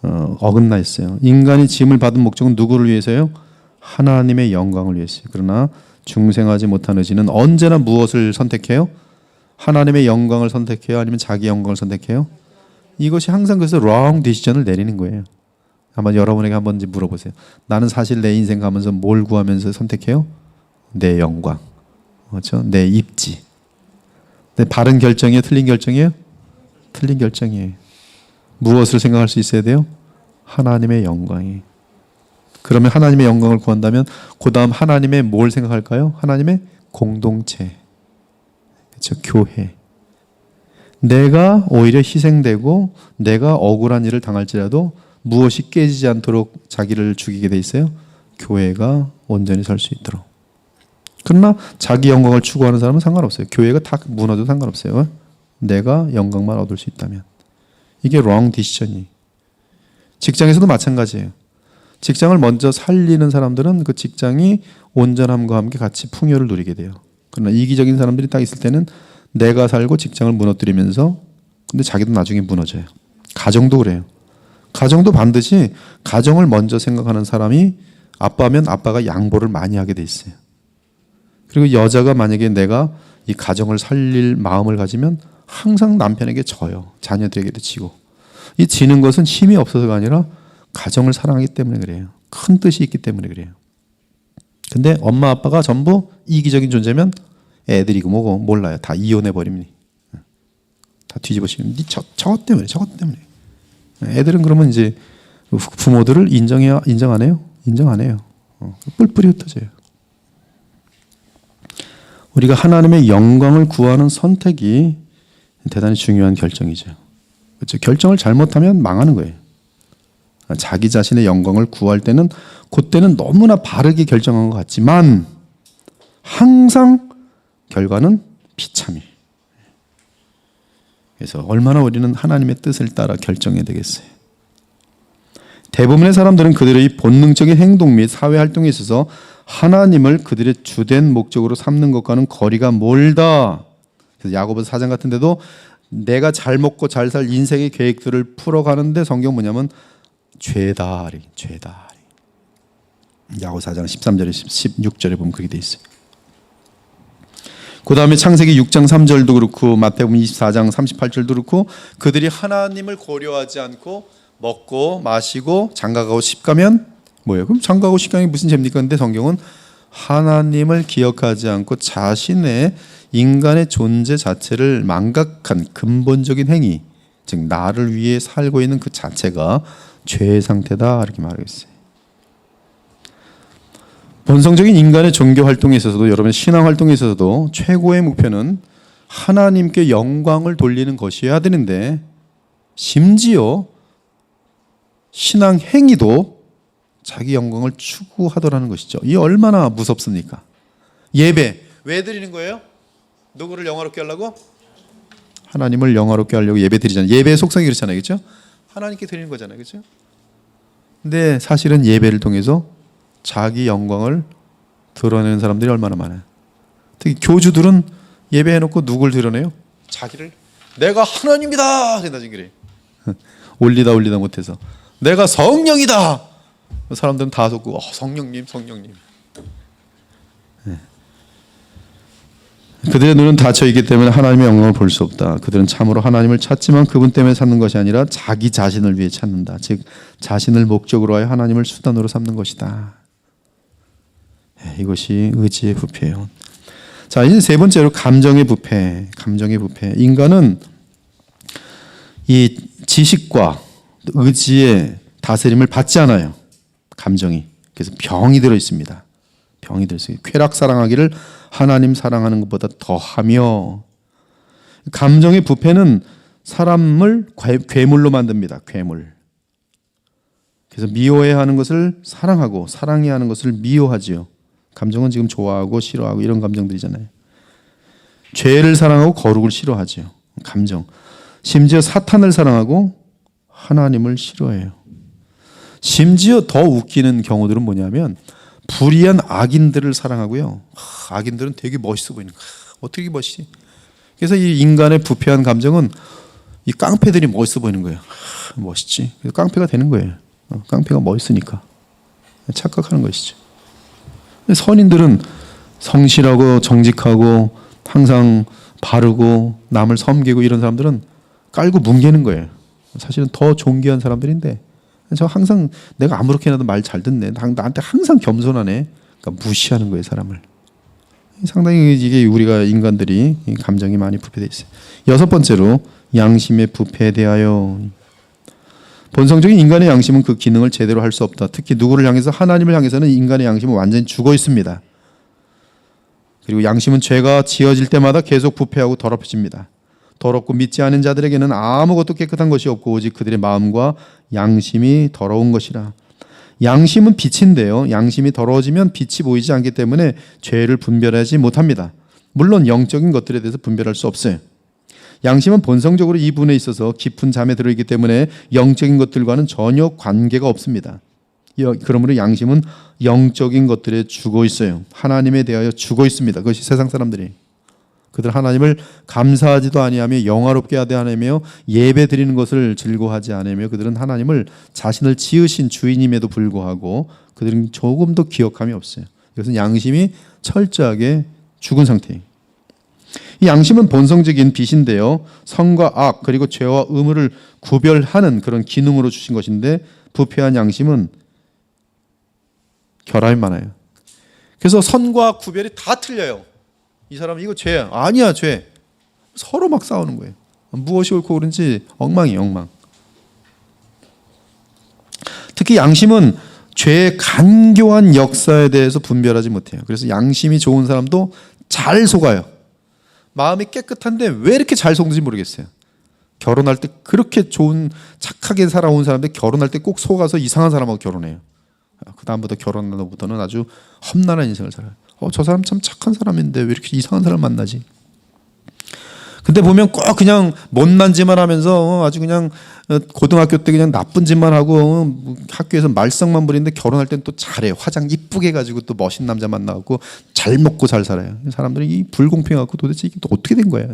S2: 어긋나 있어요. 인간이 지음을 받은 목적은 누구를 위해서요? 하나님의 영광을 위해서요. 그러나 중생하지 못한 의지는 언제나 무엇을 선택해요? 하나님의 영광을 선택해요? 아니면 자기 영광을 선택해요? 이것이 항상 그래서 wrong decision을 내리는 거예요. 한번 여러분에게 한번 물어보세요. 나는 사실 내 인생 가면서 뭘 구하면서 선택해요? 내 영광, 그렇죠? 내 입지. 내 바른 결정이에요? 틀린 결정이에요? 틀린 결정이에요. 무엇을 생각할 수 있어야 돼요? 하나님의 영광이. 그러면 하나님의 영광을 구한다면 그 다음 하나님의 뭘 생각할까요? 하나님의 공동체, 그렇죠? 교회. 내가 오히려 희생되고 내가 억울한 일을 당할지라도 무엇이 깨지지 않도록 자기를 죽이게 돼 있어요? 교회가 온전히 설 수 있도록. 그러나 자기 영광을 추구하는 사람은 상관없어요. 교회가 다 무너져도 상관없어요. 내가 영광만 얻을 수 있다면. 이게 wrong decision이. 직장에서도 마찬가지예요. 직장을 먼저 살리는 사람들은 그 직장이 온전함과 함께 같이 풍요를 누리게 돼요. 그러나 이기적인 사람들이 딱 있을 때는 내가 살고 직장을 무너뜨리면서 근데 자기도 나중에 무너져요. 가정도 그래요. 가정도 반드시 가정을 먼저 생각하는 사람이 아빠면 아빠가 양보를 많이 하게 돼 있어요. 그리고 여자가 만약에 내가 이 가정을 살릴 마음을 가지면 항상 남편에게 져요. 자녀들에게도 지고. 이 지는 것은 힘이 없어서가 아니라 가정을 사랑하기 때문에 그래요. 큰 뜻이 있기 때문에 그래요. 근데 엄마 아빠가 전부 이기적인 존재면 애들이고 뭐고 몰라요. 다 이혼해 버립니다. 다 뒤집어쓰면 저것 때문에 저것 때문에. 애들은 그러면 이제 부모들을 인정 안 해요? 인정 안 해요. 뿔뿔이 흩어져요. 우리가 하나님의 영광을 구하는 선택이 대단히 중요한 결정이죠. 그렇죠? 결정을 잘못하면 망하는 거예요. 자기 자신의 영광을 구할 때는 그때는 너무나 바르게 결정한 것 같지만 항상 결과는 비참해. 그래서 얼마나 우리는 하나님의 뜻을 따라 결정해야 되겠어요. 대부분의 사람들은 그들의 본능적인 행동 및 사회 활동에 있어서 하나님을 그들의 주된 목적으로 삼는 것과는 거리가 멀다. 그래서 야고보서 4장 같은 데도 내가 잘 먹고 잘 살 인생의 계획들을 풀어가는데 성경 뭐냐면 죄다. 야고보서 4장 13절에 16절에 보면 그렇게 돼 있어요. 그 다음에 창세기 6장 3절도 그렇고 마태복음 24장 38절도 그렇고 그들이 하나님을 고려하지 않고 먹고 마시고 장가가고 집 가면 뭐예요? 그럼 장가하고 식양이 무슨 죄입니까? 근데 성경은 하나님을 기억하지 않고 자신의 인간의 존재 자체를 망각한 근본적인 행위, 즉 나를 위해 살고 있는 그 자체가 죄의 상태다 이렇게 말하고 있어요. 본성적인 인간의 종교 활동에 있어서도 여러분의 신앙 활동에 있어서도 최고의 목표는 하나님께 영광을 돌리는 것이어야 되는데 심지어 신앙 행위도 자기 영광을 추구하더라는 것이죠. 이게 얼마나 무섭습니까? 예배 왜 드리는 거예요? 누구를 영화롭게 하려고? 하나님을 영화롭게 하려고 예배 드리잖아요. 예배의 속성이 그렇잖아요. 그렇죠? 하나님께 드리는 거잖아요. 그렇죠? 근데 사실은 예배를 통해서 자기 영광을 드러내는 사람들이 얼마나 많아요. 특히 교주들은 예배해놓고 누굴 드러내요? 자기를. 내가 하나님이다 나중에 그래. 올리다 못해서 내가 성령이다. 사람들은 다 속고 성령님. 네. 그들의 눈은 닫혀 있기 때문에 하나님의 영광을 볼 수 없다. 그들은 참으로 하나님을 찾지만 그분 때문에 찾는 것이 아니라 자기 자신을 위해 찾는다. 즉 자신을 목적으로 하여 하나님을 수단으로 삼는 것이다. 네, 이것이 의지의 부패예요. 자, 이제 세 번째로 감정의 부패. 인간은 이 지식과 의지의 다스림을 받지 않아요. 감정이. 그래서 병이 들어 있습니다. 쾌락 사랑하기를 하나님 사랑하는 것보다 더하며, 감정의 부패는 사람을 괴물로 만듭니다. 괴물. 그래서 미워해야 하는 것을 사랑하고 사랑해야 하는 것을 미워하지요. 감정은 지금 좋아하고 싫어하고 이런 감정들이잖아요. 죄를 사랑하고 거룩을 싫어하지요. 감정. 심지어 사탄을 사랑하고 하나님을 싫어해요. 심지어 더 웃기는 경우들은 뭐냐면 불의한 악인들을 사랑하고요. 악인들은 되게 멋있어 보이는 거야. 어떻게 멋있지? 그래서 이 인간의 부패한 감정은 이 깡패들이 멋있어 보이는 거예요. 멋있지. 그래서 깡패가 되는 거예요. 깡패가 멋있으니까 착각하는 것이죠. 선인들은 성실하고 정직하고 항상 바르고 남을 섬기고 이런 사람들은 깔고 뭉개는 거예요. 사실은 더 존귀한 사람들인데 저 항상 내가 아무렇게 해도 말 잘 듣네. 나한테 항상 겸손하네. 그러니까 무시하는 거예요, 사람을. 상당히 이게 우리가 인간들이 감정이 많이 부패되어 있어요. 여섯 번째로 양심의 부패에 대하여. 본성적인 인간의 양심은 그 기능을 제대로 할 수 없다. 특히 누구를 향해서? 하나님을 향해서는 인간의 양심은 완전히 죽어 있습니다. 그리고 양심은 죄가 지어질 때마다 계속 부패하고 더럽혀집니다. 더럽고 믿지 않은 자들에게는 아무것도 깨끗한 것이 없고 오직 그들의 마음과 양심이 더러운 것이라. 양심은 빛인데요. 양심이 더러워지면 빛이 보이지 않기 때문에 죄를 분별하지 못합니다. 물론 영적인 것들에 대해서 분별할 수 없어요. 양심은 본성적으로 이 부분에 있어서 깊은 잠에 들어있기 때문에 영적인 것들과는 전혀 관계가 없습니다. 그러므로 양심은 영적인 것들에 죽어 있어요. 하나님에 대하여 죽어 있습니다. 그것이 세상 사람들이. 그들 하나님을 감사하지도 아니하며 영화롭게 하지 않으며 예배 드리는 것을 즐거워하지 않으며 그들은 하나님을 자신을 지으신 주인임에도 불구하고 그들은 조금도 기억함이 없어요. 이것은 양심이 철저하게 죽은 상태예요. 이 양심은 본성적인 빛인데요. 선과 악 그리고 죄와 의무를 구별하는 그런 기능으로 주신 것인데 부패한 양심은 결함이 많아요. 그래서 선과 구별이 다 틀려요. 이 사람은 이거 죄야. 아니야 죄. 서로 막 싸우는 거예요. 무엇이 옳고 그른지 엉망이에요. 엉망. 특히 양심은 죄의 간교한 역사에 대해서 분별하지 못해요. 그래서 양심이 좋은 사람도 잘 속아요. 마음이 깨끗한데 왜 이렇게 잘 속는지 모르겠어요. 결혼할 때 그렇게 좋은 착하게 살아온 사람들 결혼할 때 꼭 속아서 이상한 사람하고 결혼해요. 그 다음부터 결혼하는 것부터는 아주 험난한 인생을 살아요. 저 사람 참 착한 사람인데 왜 이렇게 이상한 사람 만나지? 근데 보면 꼭 그냥 못난 짓만 하면서 아주 그냥 고등학교 때 그냥 나쁜 짓만 하고 학교에서 말썽만 부리는데 결혼할 땐 또 잘해요. 화장 이쁘게 해가지고 또 멋있는 남자 만나고 잘 먹고 잘 살아요. 사람들이 이 불공평하고 도대체 이게 또 어떻게 된 거야?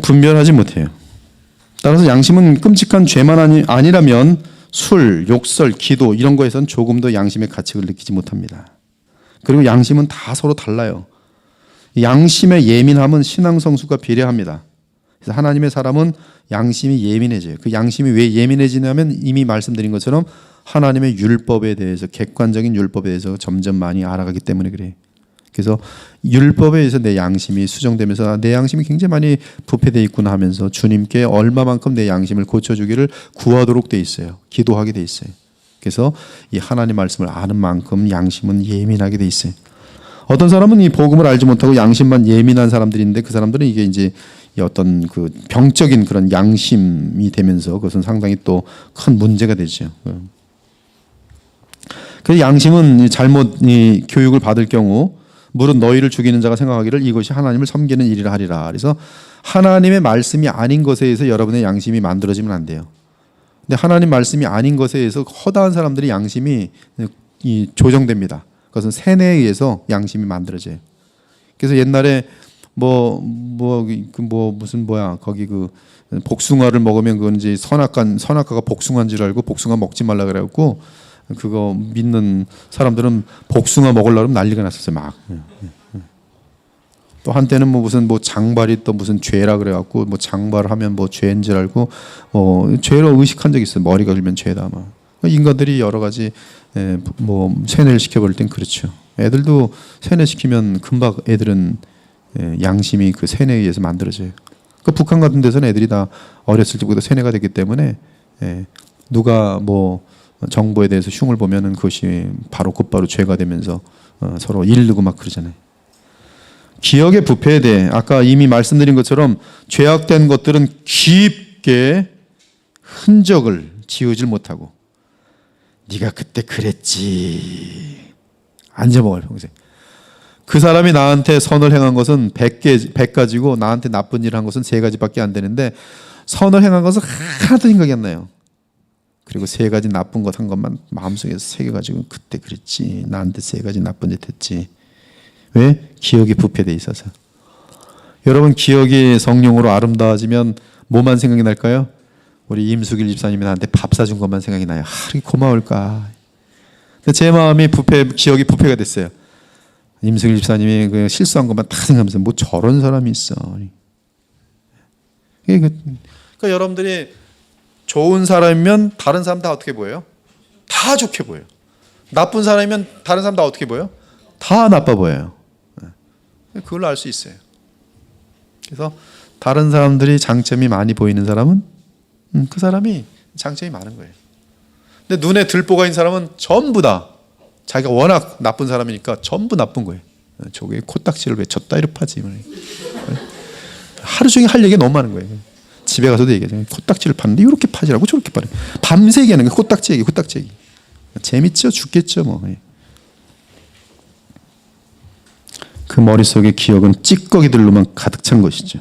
S2: 분별하지 못해요. 따라서 양심은 끔찍한 죄만 아니라면 술, 욕설, 기도 이런 거에선 조금 더 양심의 가책을 느끼지 못합니다. 그리고 양심은 다 서로 달라요. 양심의 예민함은 신앙 성수가 비례합니다. 그래서 하나님의 사람은 양심이 예민해져요. 그 양심이 왜 예민해지냐면 이미 말씀드린 것처럼 하나님의 율법에 대해서 객관적인 율법에 대해서 점점 많이 알아가기 때문에 그래요. 그래서 율법에 의해서 내 양심이 수정되면서 내 양심이 굉장히 많이 부패되어 있구나 하면서 주님께 얼마만큼 내 양심을 고쳐주기를 구하도록 돼 있어요. 기도하게 돼 있어요. 그래서 이 하나님 말씀을 아는 만큼 양심은 예민하게 돼 있어요. 어떤 사람은 이 복음을 알지 못하고 양심만 예민한 사람들인데 그 사람들은 이게 이제 어떤 그 병적인 그런 양심이 되면서 그것은 상당히 또 큰 문제가 되죠. 그 양심은 잘못 이 교육을 받을 경우 무릇 너희를 죽이는 자가 생각하기를 이것이 하나님을 섬기는 일이라 하리라. 그래서 하나님의 말씀이 아닌 것에 의해서 여러분의 양심이 만들어지면 안 돼요. 근데 하나님 말씀이 아닌 것에 의해서 허다한 사람들의 양심이 조정됩니다. 그것은 세뇌에 의해서 양심이 만들어져요. 그래서 옛날에 거기 그 복숭아를 먹으면 그건 이제 선악과가 복숭아인 줄 알고 복숭아 먹지 말라 그래갖고 그거 믿는 사람들은 복숭아 먹으려고 난리가 났었어요. 막. 또 한때는 무슨 장발이 또 무슨 죄라 그래갖고 장발을 하면 죄인 줄 알고 죄로 의식한 적이 있어요. 머리가 길면 죄다 막. 인간들이 여러 가지 세뇌를 시켜버릴 땐 그렇죠. 애들도 세뇌시키면 금방 애들은 양심이 그 세뇌에 의해서 만들어져요. 그 북한 같은 데서는 애들이 다 어렸을 때부터 세뇌가 됐기 때문에 누가 정보에 대해서 흉을 보면은 그것이 곧바로 죄가 되면서 서로 일르고 막 그러잖아요. 기억의 부패에 대해 아까 이미 말씀드린 것처럼 죄악된 것들은 깊게 흔적을 지우질 못하고 네가 그때 그랬지 안 잊어먹어요 평생. 그 사람이 나한테 선을 행한 것은 100가지고 나한테 나쁜 일을 한 것은 3가지밖에 안 되는데 선을 행한 것은 하나도 생각이 안 나요. 그리고 3가지 나쁜 것 한 것만 마음속에서 새겨가지고 그때 그랬지 나한테 3가지 나쁜 짓 했지. 왜? 기억이 부패돼 있어서. 여러분 기억이 성령으로 아름다워지면 뭐만 생각이 날까요? 우리 임수길 집사님이 나한테 밥 사준 것만 생각이 나요. 이렇게 고마울까. 근데 제 마음이 기억이 부패가 됐어요. 임수길 집사님이 그 실수한 것만 다 생각하면서 저런 사람이 있어. 그러니까 여러분들이 좋은 사람이면 다른 사람 다 어떻게 보여요? 다 좋게 보여요. 나쁜 사람이면 다른 사람 다 어떻게 보여요? 다 나빠 보여요. 그걸 알 수 있어요. 그래서 다른 사람들이 장점이 많이 보이는 사람은 그 사람이 장점이 많은 거예요. 근데 눈에 들보가 있는 사람은 전부 다 자기가 워낙 나쁜 사람이니까 전부 나쁜 거예요. 저게 코딱지를 왜 졌다이로 파지? 하루 종일 할 얘기가 너무 많은 거예요. 집에 가서도 얘기하잖아요. 코딱지를 파는데 이렇게 파지라고 저렇게 파래. 밤새 얘기하는 거예요. 코딱지 얘기. 재밌죠? 죽겠죠 그 머릿속에 기억은 찌꺼기들로만 가득 찬 것이죠.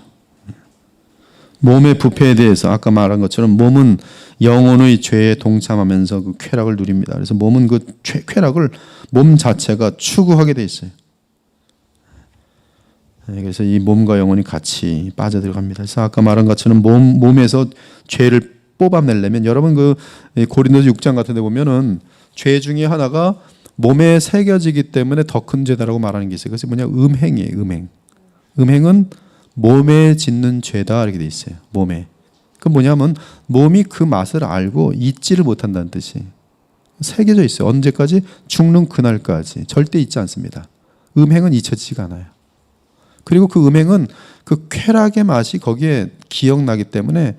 S2: 몸의 부패에 대해서 아까 말한 것처럼 몸은 영혼의 죄에 동참하면서 그 쾌락을 누립니다. 그래서 몸은 그 쾌락을 몸 자체가 추구하게 돼 있어요. 그래서 이 몸과 영혼이 같이 빠져들어갑니다. 그래서 아까 말한 것처럼 몸에서 죄를 뽑아내려면 여러분 그 고린도서 6장 같은 데 보면은 죄 중에 하나가 몸에 새겨지기 때문에 더 큰 죄다라고 말하는 게 있어요. 그것이 뭐냐? 음행이에요. 음행은 몸에 짓는 죄다 이렇게 돼 있어요. 몸에. 그 뭐냐면 몸이 그 맛을 알고 잊지를 못한다는 뜻이 새겨져 있어요. 언제까지? 죽는 그날까지 절대 잊지 않습니다. 음행은 잊혀지지가 않아요. 그리고 그 음행은 그 쾌락의 맛이 거기에 기억나기 때문에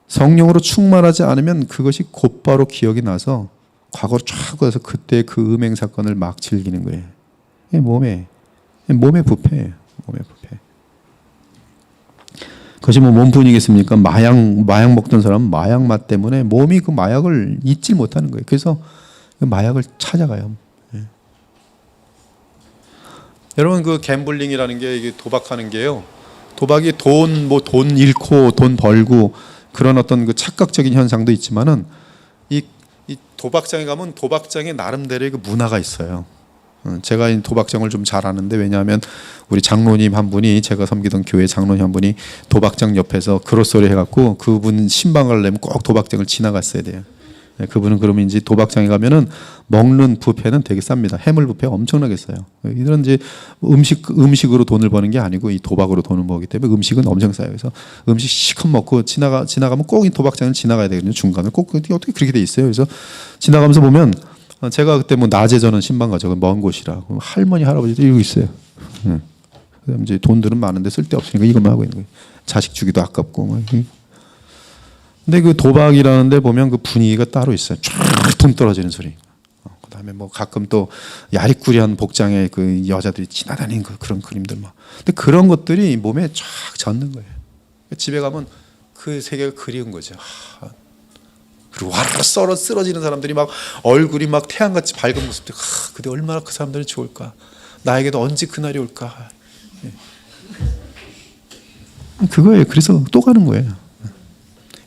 S2: 성령으로 충만하지 않으면 그것이 곧바로 기억이 나서 과거로 쫙 가서 그때 그 음행 사건을 막 즐기는 거예요. 몸의 부패예요. 몸의 부패. 그것이 몸뿐이겠습니까? 마약 먹던 사람은 마약 맛 때문에 몸이 그 마약을 잊지 못하는 거예요. 그래서 그 마약을 찾아가요. 여러분 그 갬블링이라는 게 이게 도박하는 게요. 도박이 돈 잃고 돈 벌고 그런 어떤 그 착각적인 현상도 있지만은 이 도박장에 가면 도박장에 나름대로의 그 문화가 있어요. 제가 이 도박장을 좀 잘 아는데 왜냐하면 우리 장로님 한 분이 제가 섬기던 교회 장로님 한 분이 도박장 옆에서 그로소리 해갖고 그분 신방 가려면 꼭 도박장을 지나갔어야 돼요. 그분은 그러면 이제 도박장에 가면은 먹는 뷔페는 되게 쌉니다. 해물 뷔페 엄청나게 싸요. 이들은 이제 음식으로 돈을 버는 게 아니고 이 도박으로 돈을 벌기 때문에 음식은 엄청 싸요. 그래서 음식 시컷 먹고 지나가면 꼭 이 도박장을 지나가야 되거든요. 중간에 꼭 어떻게 그렇게 돼 있어요. 그래서 지나가면서 보면 제가 그때 뭐 낮에 저는 신방 가죠. 먼 곳이라 할머니 할아버지도 이러고 있어요. 그다음 이제 돈들은 많은데 쓸데없으니까 이것만 하고 있는 거예요. 자식 주기도 아깝고. 근데 그 도박이라는데 보면 그 분위기가 따로 있어요. 쫙 돈 떨어지는 소리. 그다음에 뭐 가끔 또 야리꾸리한 복장에 그 여자들이 지나다니는 그런 그림들 막. 근데 그런 것들이 몸에 쫙 젖는 거예요. 집에 가면 그 세계가 그리운 거죠. 그리고 와르르 쓰러지는 사람들이 막 얼굴이 막 태양같이 밝은 모습들. 그때 얼마나 그 사람들이 좋을까. 나에게도 언제 그날이 올까. 그거예요. 그래서 또 가는 거예요.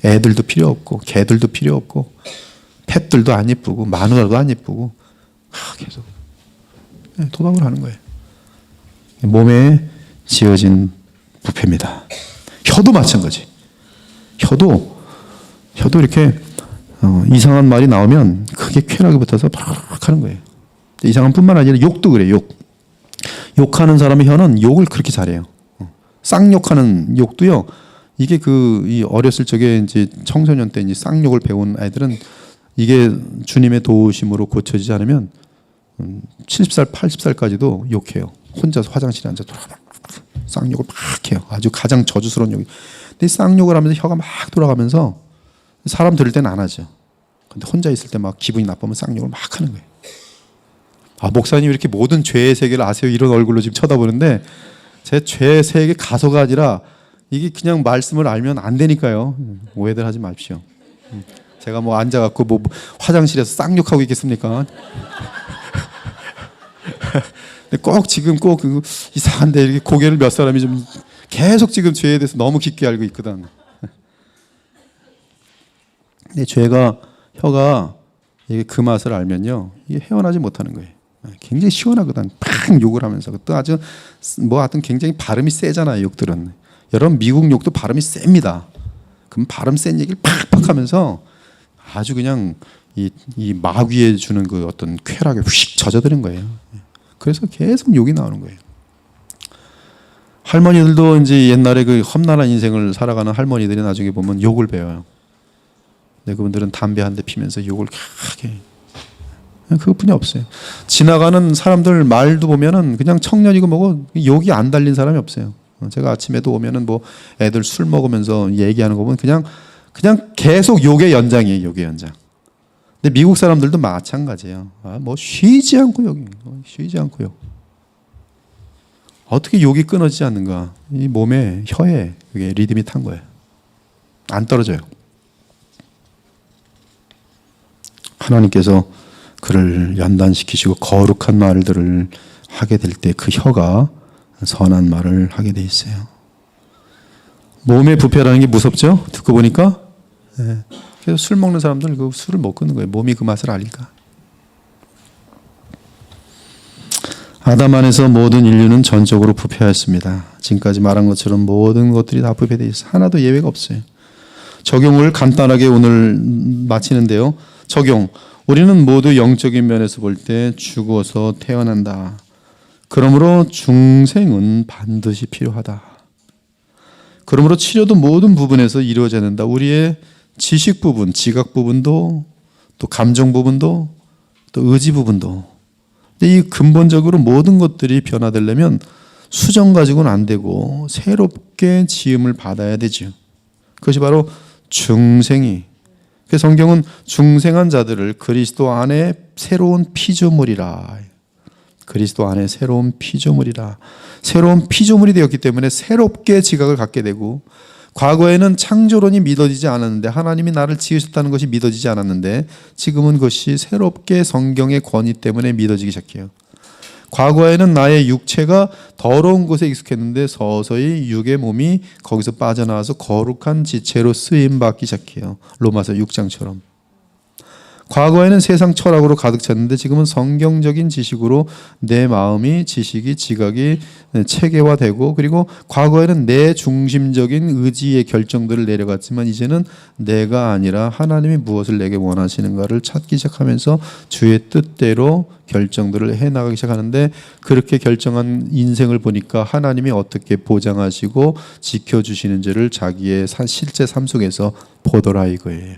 S2: 애들도 필요 없고 개들도 필요 없고 펫들도 안 예쁘고 마누라도 안 예쁘고 계속 도박을 하는 거예요. 몸에 지어진 부패입니다. 혀도 마찬가지. 혀도 이렇게 이상한 말이 나오면 크게 쾌락이 붙어서 팍 하는 거예요. 이상한 뿐만 아니라 욕도 그래요. 욕하는 사람의 혀는 욕을 그렇게 잘해요. 쌍욕하는 욕도요. 이게 이 어렸을 적에 이제 청소년 때 이제 쌍욕을 배운 아이들은 이게 주님의 도우심으로 고쳐지지 않으면 70살, 80살까지도 욕해요. 혼자서 화장실에 앉아 돌아가 쌍욕을 막 해요. 아주 가장 저주스러운 욕이. 근데 쌍욕을 하면서 혀가 막 돌아가면서 사람 들을 때는 안 하죠. 근데 혼자 있을 때 막 기분이 나쁘면 쌍욕을 막 하는 거예요. 목사님 이렇게 모든 죄의 세계를 아세요? 이런 얼굴로 지금 쳐다보는데 제 죄의 세계 가소가 아니라 이게 그냥 말씀을 알면 안 되니까요. 오해들 하지 마십시오. 제가 뭐 앉아갖고 뭐 화장실에서 쌍욕하고 있겠습니까? 근데 꼭 지금 꼭 이상한데 이렇게 고개를 몇 사람이 좀 계속 지금 죄에 대해서 너무 깊게 알고 있거든. 근데 혀가 이게 그 맛을 알면요, 이게 헤어나지 못하는 거예요. 굉장히 시원하거든. 팍 욕을 하면서 또 아주 뭐 하여튼 굉장히 발음이 세잖아요. 욕들은. 여러분 미국 욕도 발음이 셉니다. 그럼 발음 센 얘기를 팍팍 하면서 아주 그냥 이 마귀에 주는 그 어떤 쾌락에 휙 젖어드는 거예요. 그래서 계속 욕이 나오는 거예요. 할머니들도 이제 옛날에 그 험난한 인생을 살아가는 할머니들이 나중에 보면 욕을 배워요. 근데 그분들은 담배 한 대 피면서 욕을 크게 그것뿐이 없어요. 지나가는 사람들 말도 보면은 그냥 청년이고 뭐고 욕이 안 달린 사람이 없어요. 제가 아침에도 오면은 뭐 애들 술 먹으면서 얘기하는 거 보면 그냥 계속 욕의 연장이에요. 욕의 연장. 근데 미국 사람들도 마찬가지예요. 뭐 쉬지 않고 욕. 어떻게 욕이 끊어지지 않는가? 이 몸에 혀에 그게 리듬이 탄 거예요. 안 떨어져요. 하나님께서 그를 연단시키시고 거룩한 말들을 하게 될 때 그 혀가 선한 말을 하게 돼 있어요. 몸의 부패라는 게 무섭죠? 듣고 보니까. 그래서 술 먹는 사람들 그 술을 못 끊는 거예요. 몸이 그 맛을 아니까. 아담 안에서 모든 인류는 전적으로 부패하였습니다. 지금까지 말한 것처럼 모든 것들이 다 부패되어 있어요. 하나도 예외가 없어요. 적용을 간단하게 오늘 마치는데요. 적용. 우리는 모두 영적인 면에서 볼 때 죽어서 태어난다. 그러므로 중생은 반드시 필요하다. 그러므로 치료도 모든 부분에서 이루어져야 된다. 우리의 지식 부분, 지각 부분도 또 감정 부분도 또 의지 부분도. 근데 이 근본적으로 모든 것들이 변화되려면 수정 가지고는 안 되고 새롭게 지음을 받아야 되죠. 그것이 바로 중생이. 그래서 성경은 중생한 자들을 그리스도 안에 새로운 피조물이라. 그리스도 안에 새로운 피조물이라. 새로운 피조물이 되었기 때문에 새롭게 지각을 갖게 되고, 과거에는 창조론이 믿어지지 않았는데, 하나님이 나를 지으셨다는 것이 믿어지지 않았는데 지금은 그것이 새롭게 성경의 권위 때문에 믿어지기 시작해요. 과거에는 나의 육체가 더러운 곳에 익숙했는데 서서히 육의 몸이 거기서 빠져나와서 거룩한 지체로 쓰임받기 시작해요. 로마서 6장처럼. 과거에는 세상 철학으로 가득 찼는데 지금은 성경적인 지식으로 내 마음이 지식이 지각이 체계화되고, 그리고 과거에는 내 중심적인 의지의 결정들을 내려갔지만 이제는 내가 아니라 하나님이 무엇을 내게 원하시는가를 찾기 시작하면서 주의 뜻대로 결정들을 해나가기 시작하는데, 그렇게 결정한 인생을 보니까 하나님이 어떻게 보장하시고 지켜주시는지를 자기의 실제 삶 속에서 보더라 이거예요.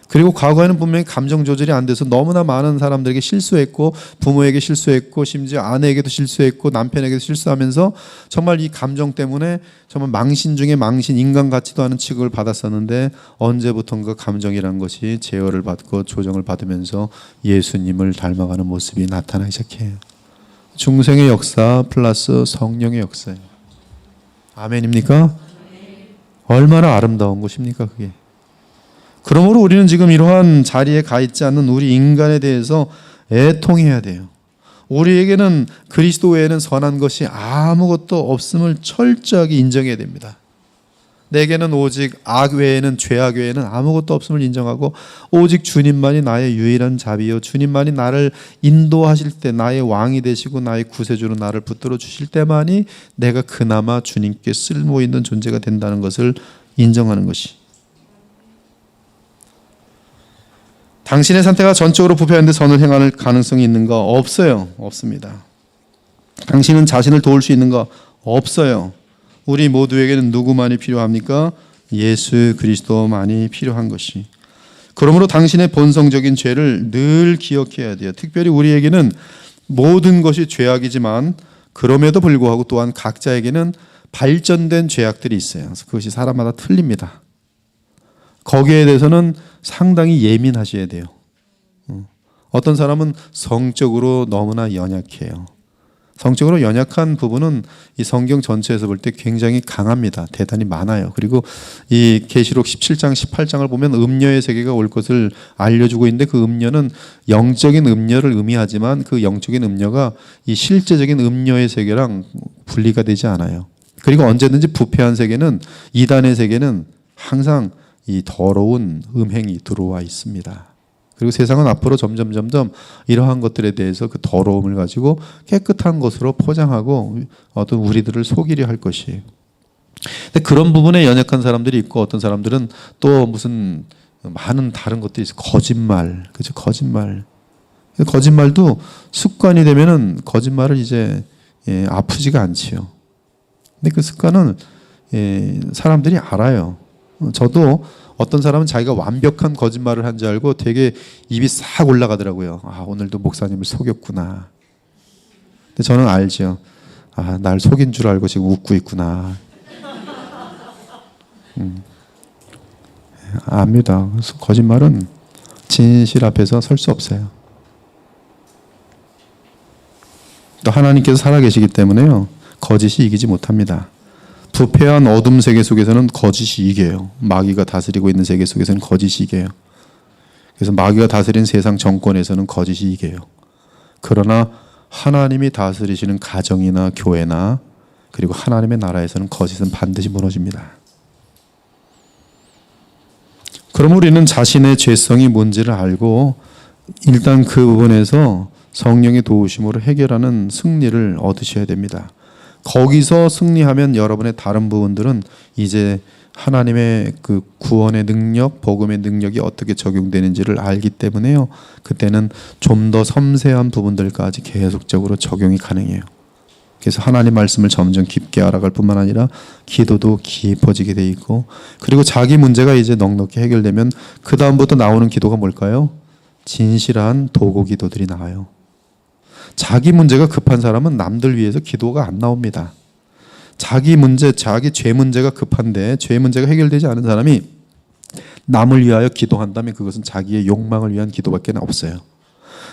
S2: 그리고 과거에는 분명히 감정 조절이 안 돼서 너무나 많은 사람들에게 실수했고, 부모에게 실수했고, 심지어 아내에게도 실수했고, 남편에게도 실수하면서 정말 이 감정 때문에 정말 망신 중에 망신, 인간 같지도 않은 취급을 받았었는데, 언제부턴가 감정이란 것이 제어를 받고 조정을 받으면서 예수님을 닮아가는 모습이 나타나기 시작해요. 중생의 역사 플러스 성령의 역사예요. 아멘입니까? 얼마나 아름다운 것입니까 그게. 그러므로 우리는 지금 이러한 자리에 가 있지 않는 우리 인간에 대해서 애통해야 돼요. 우리에게는 그리스도 외에는 선한 것이 아무것도 없음을 철저하게 인정해야 됩니다. 내게는 오직 악 외에는, 죄악 외에는 아무것도 없음을 인정하고, 오직 주님만이 나의 유일한 자비요, 주님만이 나를 인도하실 때, 나의 왕이 되시고 나의 구세주로 나를 붙들어 주실 때만이 내가 그나마 주님께 쓸모 있는 존재가 된다는 것을 인정하는 것이. 당신의 상태가 전적으로 부패하는데 선을 행할 가능성이 있는가? 없어요. 없습니다. 당신은 자신을 도울 수 있는가? 없어요. 우리 모두에게는 누구만이 필요합니까? 예수 그리스도만이 필요한 것이. 그러므로 당신의 본성적인 죄를 늘 기억해야 돼요. 특별히 우리에게는 모든 것이 죄악이지만 그럼에도 불구하고 또한 각자에게는 발전된 죄악들이 있어요. 그래서 그것이 사람마다 틀립니다. 거기에 대해서는 상당히 예민하셔야 돼요. 어떤 사람은 성적으로 너무나 연약해요. 성적으로 연약한 부분은 이 성경 전체에서 볼 때 굉장히 강합니다. 대단히 많아요. 그리고 이 계시록 17장, 18장을 보면 음녀의 세계가 올 것을 알려주고 있는데, 그 음녀는 영적인 음녀를 의미하지만 그 영적인 음녀가 이 실제적인 음녀의 세계랑 분리가 되지 않아요. 그리고 언제든지 부패한 세계는, 이단의 세계는 항상 이 더러운 음행이 들어와 있습니다. 그리고 세상은 앞으로 점점 이러한 것들에 대해서 그 더러움을 가지고 깨끗한 것으로 포장하고 어떤 우리들을 속이려 할 것이에요. 근데 그런 부분에 연약한 사람들이 있고, 어떤 사람들은 또 무슨 많은 다른 것들이 있어요. 거짓말, 그죠? 거짓말. 거짓말도 습관이 되면은 거짓말을 이제 아프지가 않지요. 근데 그 습관은 사람들이 알아요. 저도 어떤 사람은 자기가 완벽한 거짓말을 한 줄 알고 되게 입이 싹 올라가더라고요. 아, 오늘도 목사님을 속였구나. 근데 저는 알죠. 아, 날 속인 줄 알고 지금 웃고 있구나. 압니다. 그래서 거짓말은 진실 앞에서 설 수 없어요. 또 하나님께서 살아계시기 때문에요, 거짓이 이기지 못합니다. 부패한 어둠 세계 속에서는 거짓이 이겨요. 마귀가 다스리고 있는 세계 속에서는 거짓이 이겨요. 그래서 마귀가 다스린 세상 정권에서는 거짓이 이겨요. 그러나 하나님이 다스리시는 가정이나 교회나 그리고 하나님의 나라에서는 거짓은 반드시 무너집니다. 그럼 우리는 자신의 죄성이 뭔지를 알고 일단 그 부분에서 성령의 도우심으로 해결하는 승리를 얻으셔야 됩니다. 거기서 승리하면 여러분의 다른 부분들은 이제 하나님의 그 구원의 능력, 복음의 능력이 어떻게 적용되는지를 알기 때문에요, 그때는 좀 더 섬세한 부분들까지 계속적으로 적용이 가능해요. 그래서 하나님 말씀을 점점 깊게 알아갈 뿐만 아니라 기도도 깊어지게 돼 있고, 그리고 자기 문제가 이제 넉넉히 해결되면 그 다음부터 나오는 기도가 뭘까요? 진실한 도구 기도들이 나와요. 자기 문제가 급한 사람은 남들 위해서 기도가 안 나옵니다. 자기 문제, 자기 죄 문제가 급한데 죄 문제가 해결되지 않은 사람이 남을 위하여 기도한다면 그것은 자기의 욕망을 위한 기도밖에 없어요.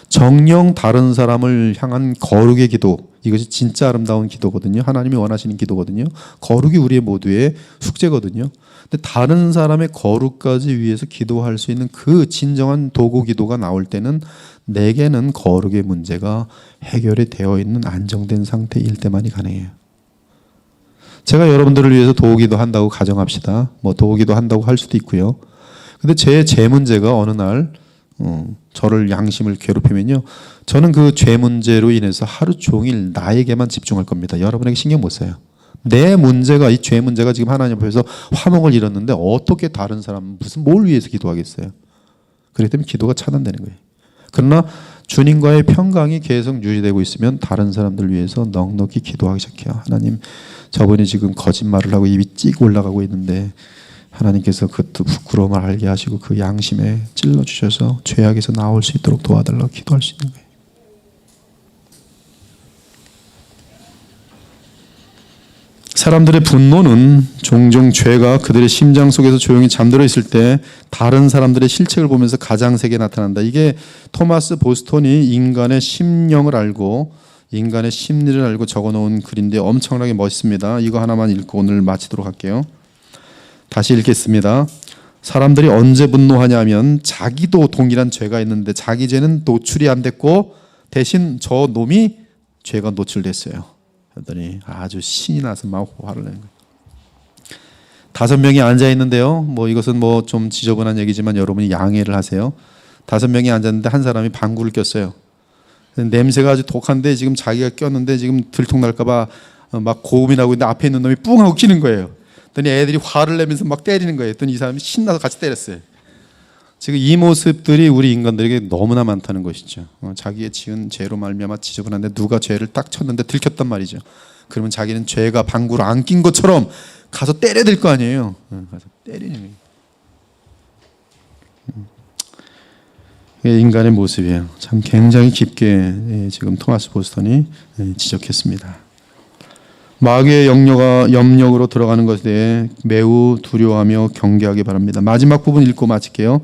S2: 정녕 다른 사람을 향한 거룩의 기도, 이것이 진짜 아름다운 기도거든요. 하나님이 원하시는 기도거든요. 거룩이 우리의 모두의 숙제거든요. 근데 다른 사람의 거룩까지 위해서 기도할 수 있는 그 진정한 도구 기도가 나올 때는 내게는 거룩의 문제가 해결이 되어 있는 안정된 상태일 때만이 가능해요. 제가 여러분들을 위해서 도우기도 한다고 가정합시다. 뭐 도우기도 한다고 할 수도 있고요. 근데 제 문제가 어느 날 저를 양심을 괴롭히면요, 저는 그 죄 문제로 인해서 하루 종일 나에게만 집중할 겁니다. 여러분에게 신경 못 써요. 내 문제가, 이 죄 문제가 지금 하나님 앞에서 화목을 잃었는데 어떻게 다른 사람 무슨 뭘 위해서 기도하겠어요? 그렇기 때문에 기도가 차단되는 거예요. 그러나 주님과의 평강이 계속 유지되고 있으면 다른 사람들 위해서 넉넉히 기도하기 시작해요. 하나님, 저분이 지금 거짓말을 하고 입이 찍 올라가고 있는데 하나님께서 그 부끄러움을 알게 하시고 그 양심에 찔러주셔서 죄악에서 나올 수 있도록 도와달라고 기도할 수 있는 거예요. 사람들의 분노는 종종 죄가 그들의 심장 속에서 조용히 잠들어 있을 때 다른 사람들의 실책을 보면서 가장 세게 나타난다. 이게 토마스 보스턴이 인간의 심령을 알고 인간의 심리를 알고 적어놓은 글인데 엄청나게 멋있습니다. 이거 하나만 읽고 오늘 마치도록 할게요. 다시 읽겠습니다. 사람들이 언제 분노하냐면 자기도 동일한 죄가 있는데 자기 죄는 노출이 안 됐고 대신 저 놈이 죄가 노출됐어요. 그랬더니 아주 신이 나서 막 화를 내는 거예요. 5명이 앉아 있는데요. 이것은 좀 지저분한 얘기지만 여러분이 양해를 하세요. 5명이 앉았는데 한 사람이 방구를 꼈어요. 냄새가 아주 독한데 지금 자기가 꼈는데 지금 들통날까봐 막 고음이 나고 있는데 앞에 있는 놈이 뿡 하고 끼는 거예요. 그랬더니 애들이 화를 내면서 막 때리는 거예요. 그랬더니 이 사람이 신나서 같이 때렸어요. 지금 이 모습들이 우리 인간들에게 너무나 많다는 것이죠. 자기의 지은 죄로 말미암아 지저분한데 누가 죄를 딱 쳤는데 들켰단 말이죠. 그러면 자기는 죄가 방구를 안 낀 것처럼 가서 때려야 될 거 아니에요. 가서 때리는 거예요. 이게 인간의 모습이에요. 참 굉장히 깊게 지금 토마스 보스턴이 지적했습니다. 마귀의 염력으로 들어가는 것에 대해 매우 두려워하며 경계하기 바랍니다. 마지막 부분 읽고 마칠게요.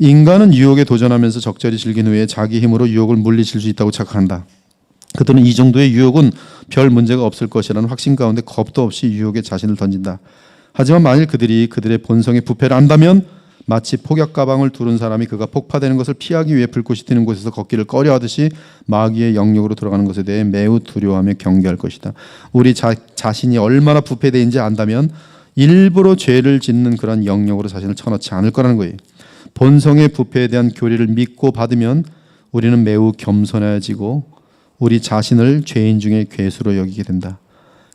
S2: 인간은 유혹에 도전하면서 적절히 즐긴 후에 자기 힘으로 유혹을 물리칠 수 있다고 착각한다. 그들은 이 정도의 유혹은 별 문제가 없을 것이라는 확신 가운데 겁도 없이 유혹에 자신을 던진다. 하지만 만일 그들이 그들의 본성의 부패를 안다면 마치 폭약 가방을 두른 사람이 그가 폭파되는 것을 피하기 위해 불꽃이 튀는 곳에서 걷기를 꺼려하듯이 마귀의 영역으로 들어가는 것에 대해 매우 두려워하며 경계할 것이다. 우리 자신이 얼마나 부패되는지 안다면 일부러 죄를 짓는 그런 영역으로 자신을 쳐넣지 않을 거라는 거예요. 본성의 부패에 대한 교리를 믿고 받으면 우리는 매우 겸손해지고 우리 자신을 죄인 중에 괴수로 여기게 된다.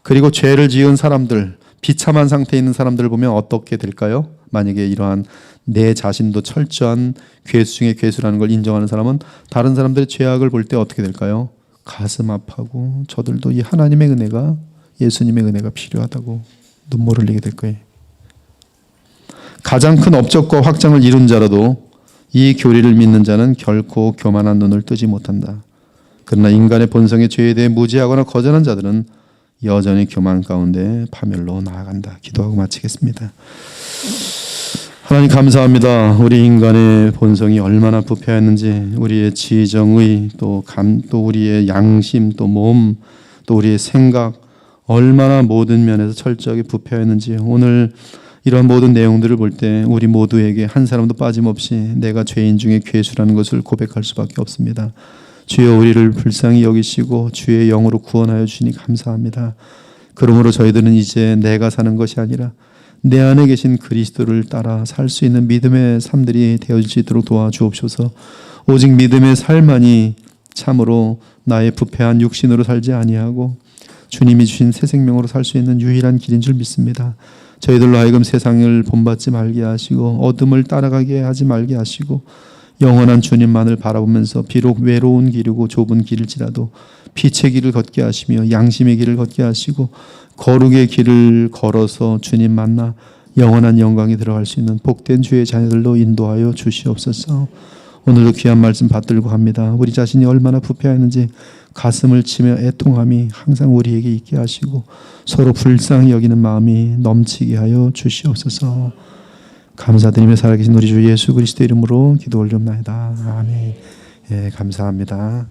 S2: 그리고 죄를 지은 사람들, 비참한 상태에 있는 사람들을 보면 어떻게 될까요? 만약에 이러한 내 자신도 철저한 괴수 중에 괴수라는 걸 인정하는 사람은 다른 사람들의 죄악을 볼 때 어떻게 될까요? 가슴 아파하고 저들도 이 하나님의 은혜가, 예수님의 은혜가 필요하다고 눈물을 흘리게 될 거예요. 가장 큰 업적과 확장을 이룬 자라도 이 교리를 믿는 자는 결코 교만한 눈을 뜨지 못한다. 그러나 인간의 본성의 죄에 대해 무지하거나 거절한 자들은 여전히 교만 가운데 파멸로 나아간다. 기도하고 마치겠습니다. 하나님 감사합니다. 우리 인간의 본성이 얼마나 부패했는지, 우리의 지정의, 또 우리의 양심, 또 몸, 또 우리의 생각, 얼마나 모든 면에서 철저하게 부패했는지 오늘 이런 모든 내용들을 볼 때 우리 모두에게 한 사람도 빠짐없이 내가 죄인 중에 괴수라는 것을 고백할 수밖에 없습니다. 주여 우리를 불쌍히 여기시고 주의 영으로 구원하여 주시니 감사합니다. 그러므로 저희들은 이제 내가 사는 것이 아니라 내 안에 계신 그리스도를 따라 살 수 있는 믿음의 삶들이 되어질 수 있도록 도와주옵소서. 오직 믿음의 삶만이 참으로 나의 부패한 육신으로 살지 아니하고 주님이 주신 새 생명으로 살 수 있는 유일한 길인 줄 믿습니다. 저희들로 하여금 세상을 본받지 말게 하시고 어둠을 따라가게 하지 말게 하시고 영원한 주님만을 바라보면서 비록 외로운 길이고 좁은 길일지라도 빛의 길을 걷게 하시며 양심의 길을 걷게 하시고 거룩의 길을 걸어서 주님 만나 영원한 영광에 들어갈 수 있는 복된 주의 자녀들로 인도하여 주시옵소서. 오늘도 귀한 말씀 받들고 갑니다. 우리 자신이 얼마나 부패했는지 가슴을 치며 애통함이 항상 우리에게 있게 하시고 서로 불쌍히 여기는 마음이 넘치게 하여 주시옵소서. 감사드리며 살아계신 우리 주 예수 그리스도 이름으로 기도 올리옵나이다. 아멘. 예, 감사합니다.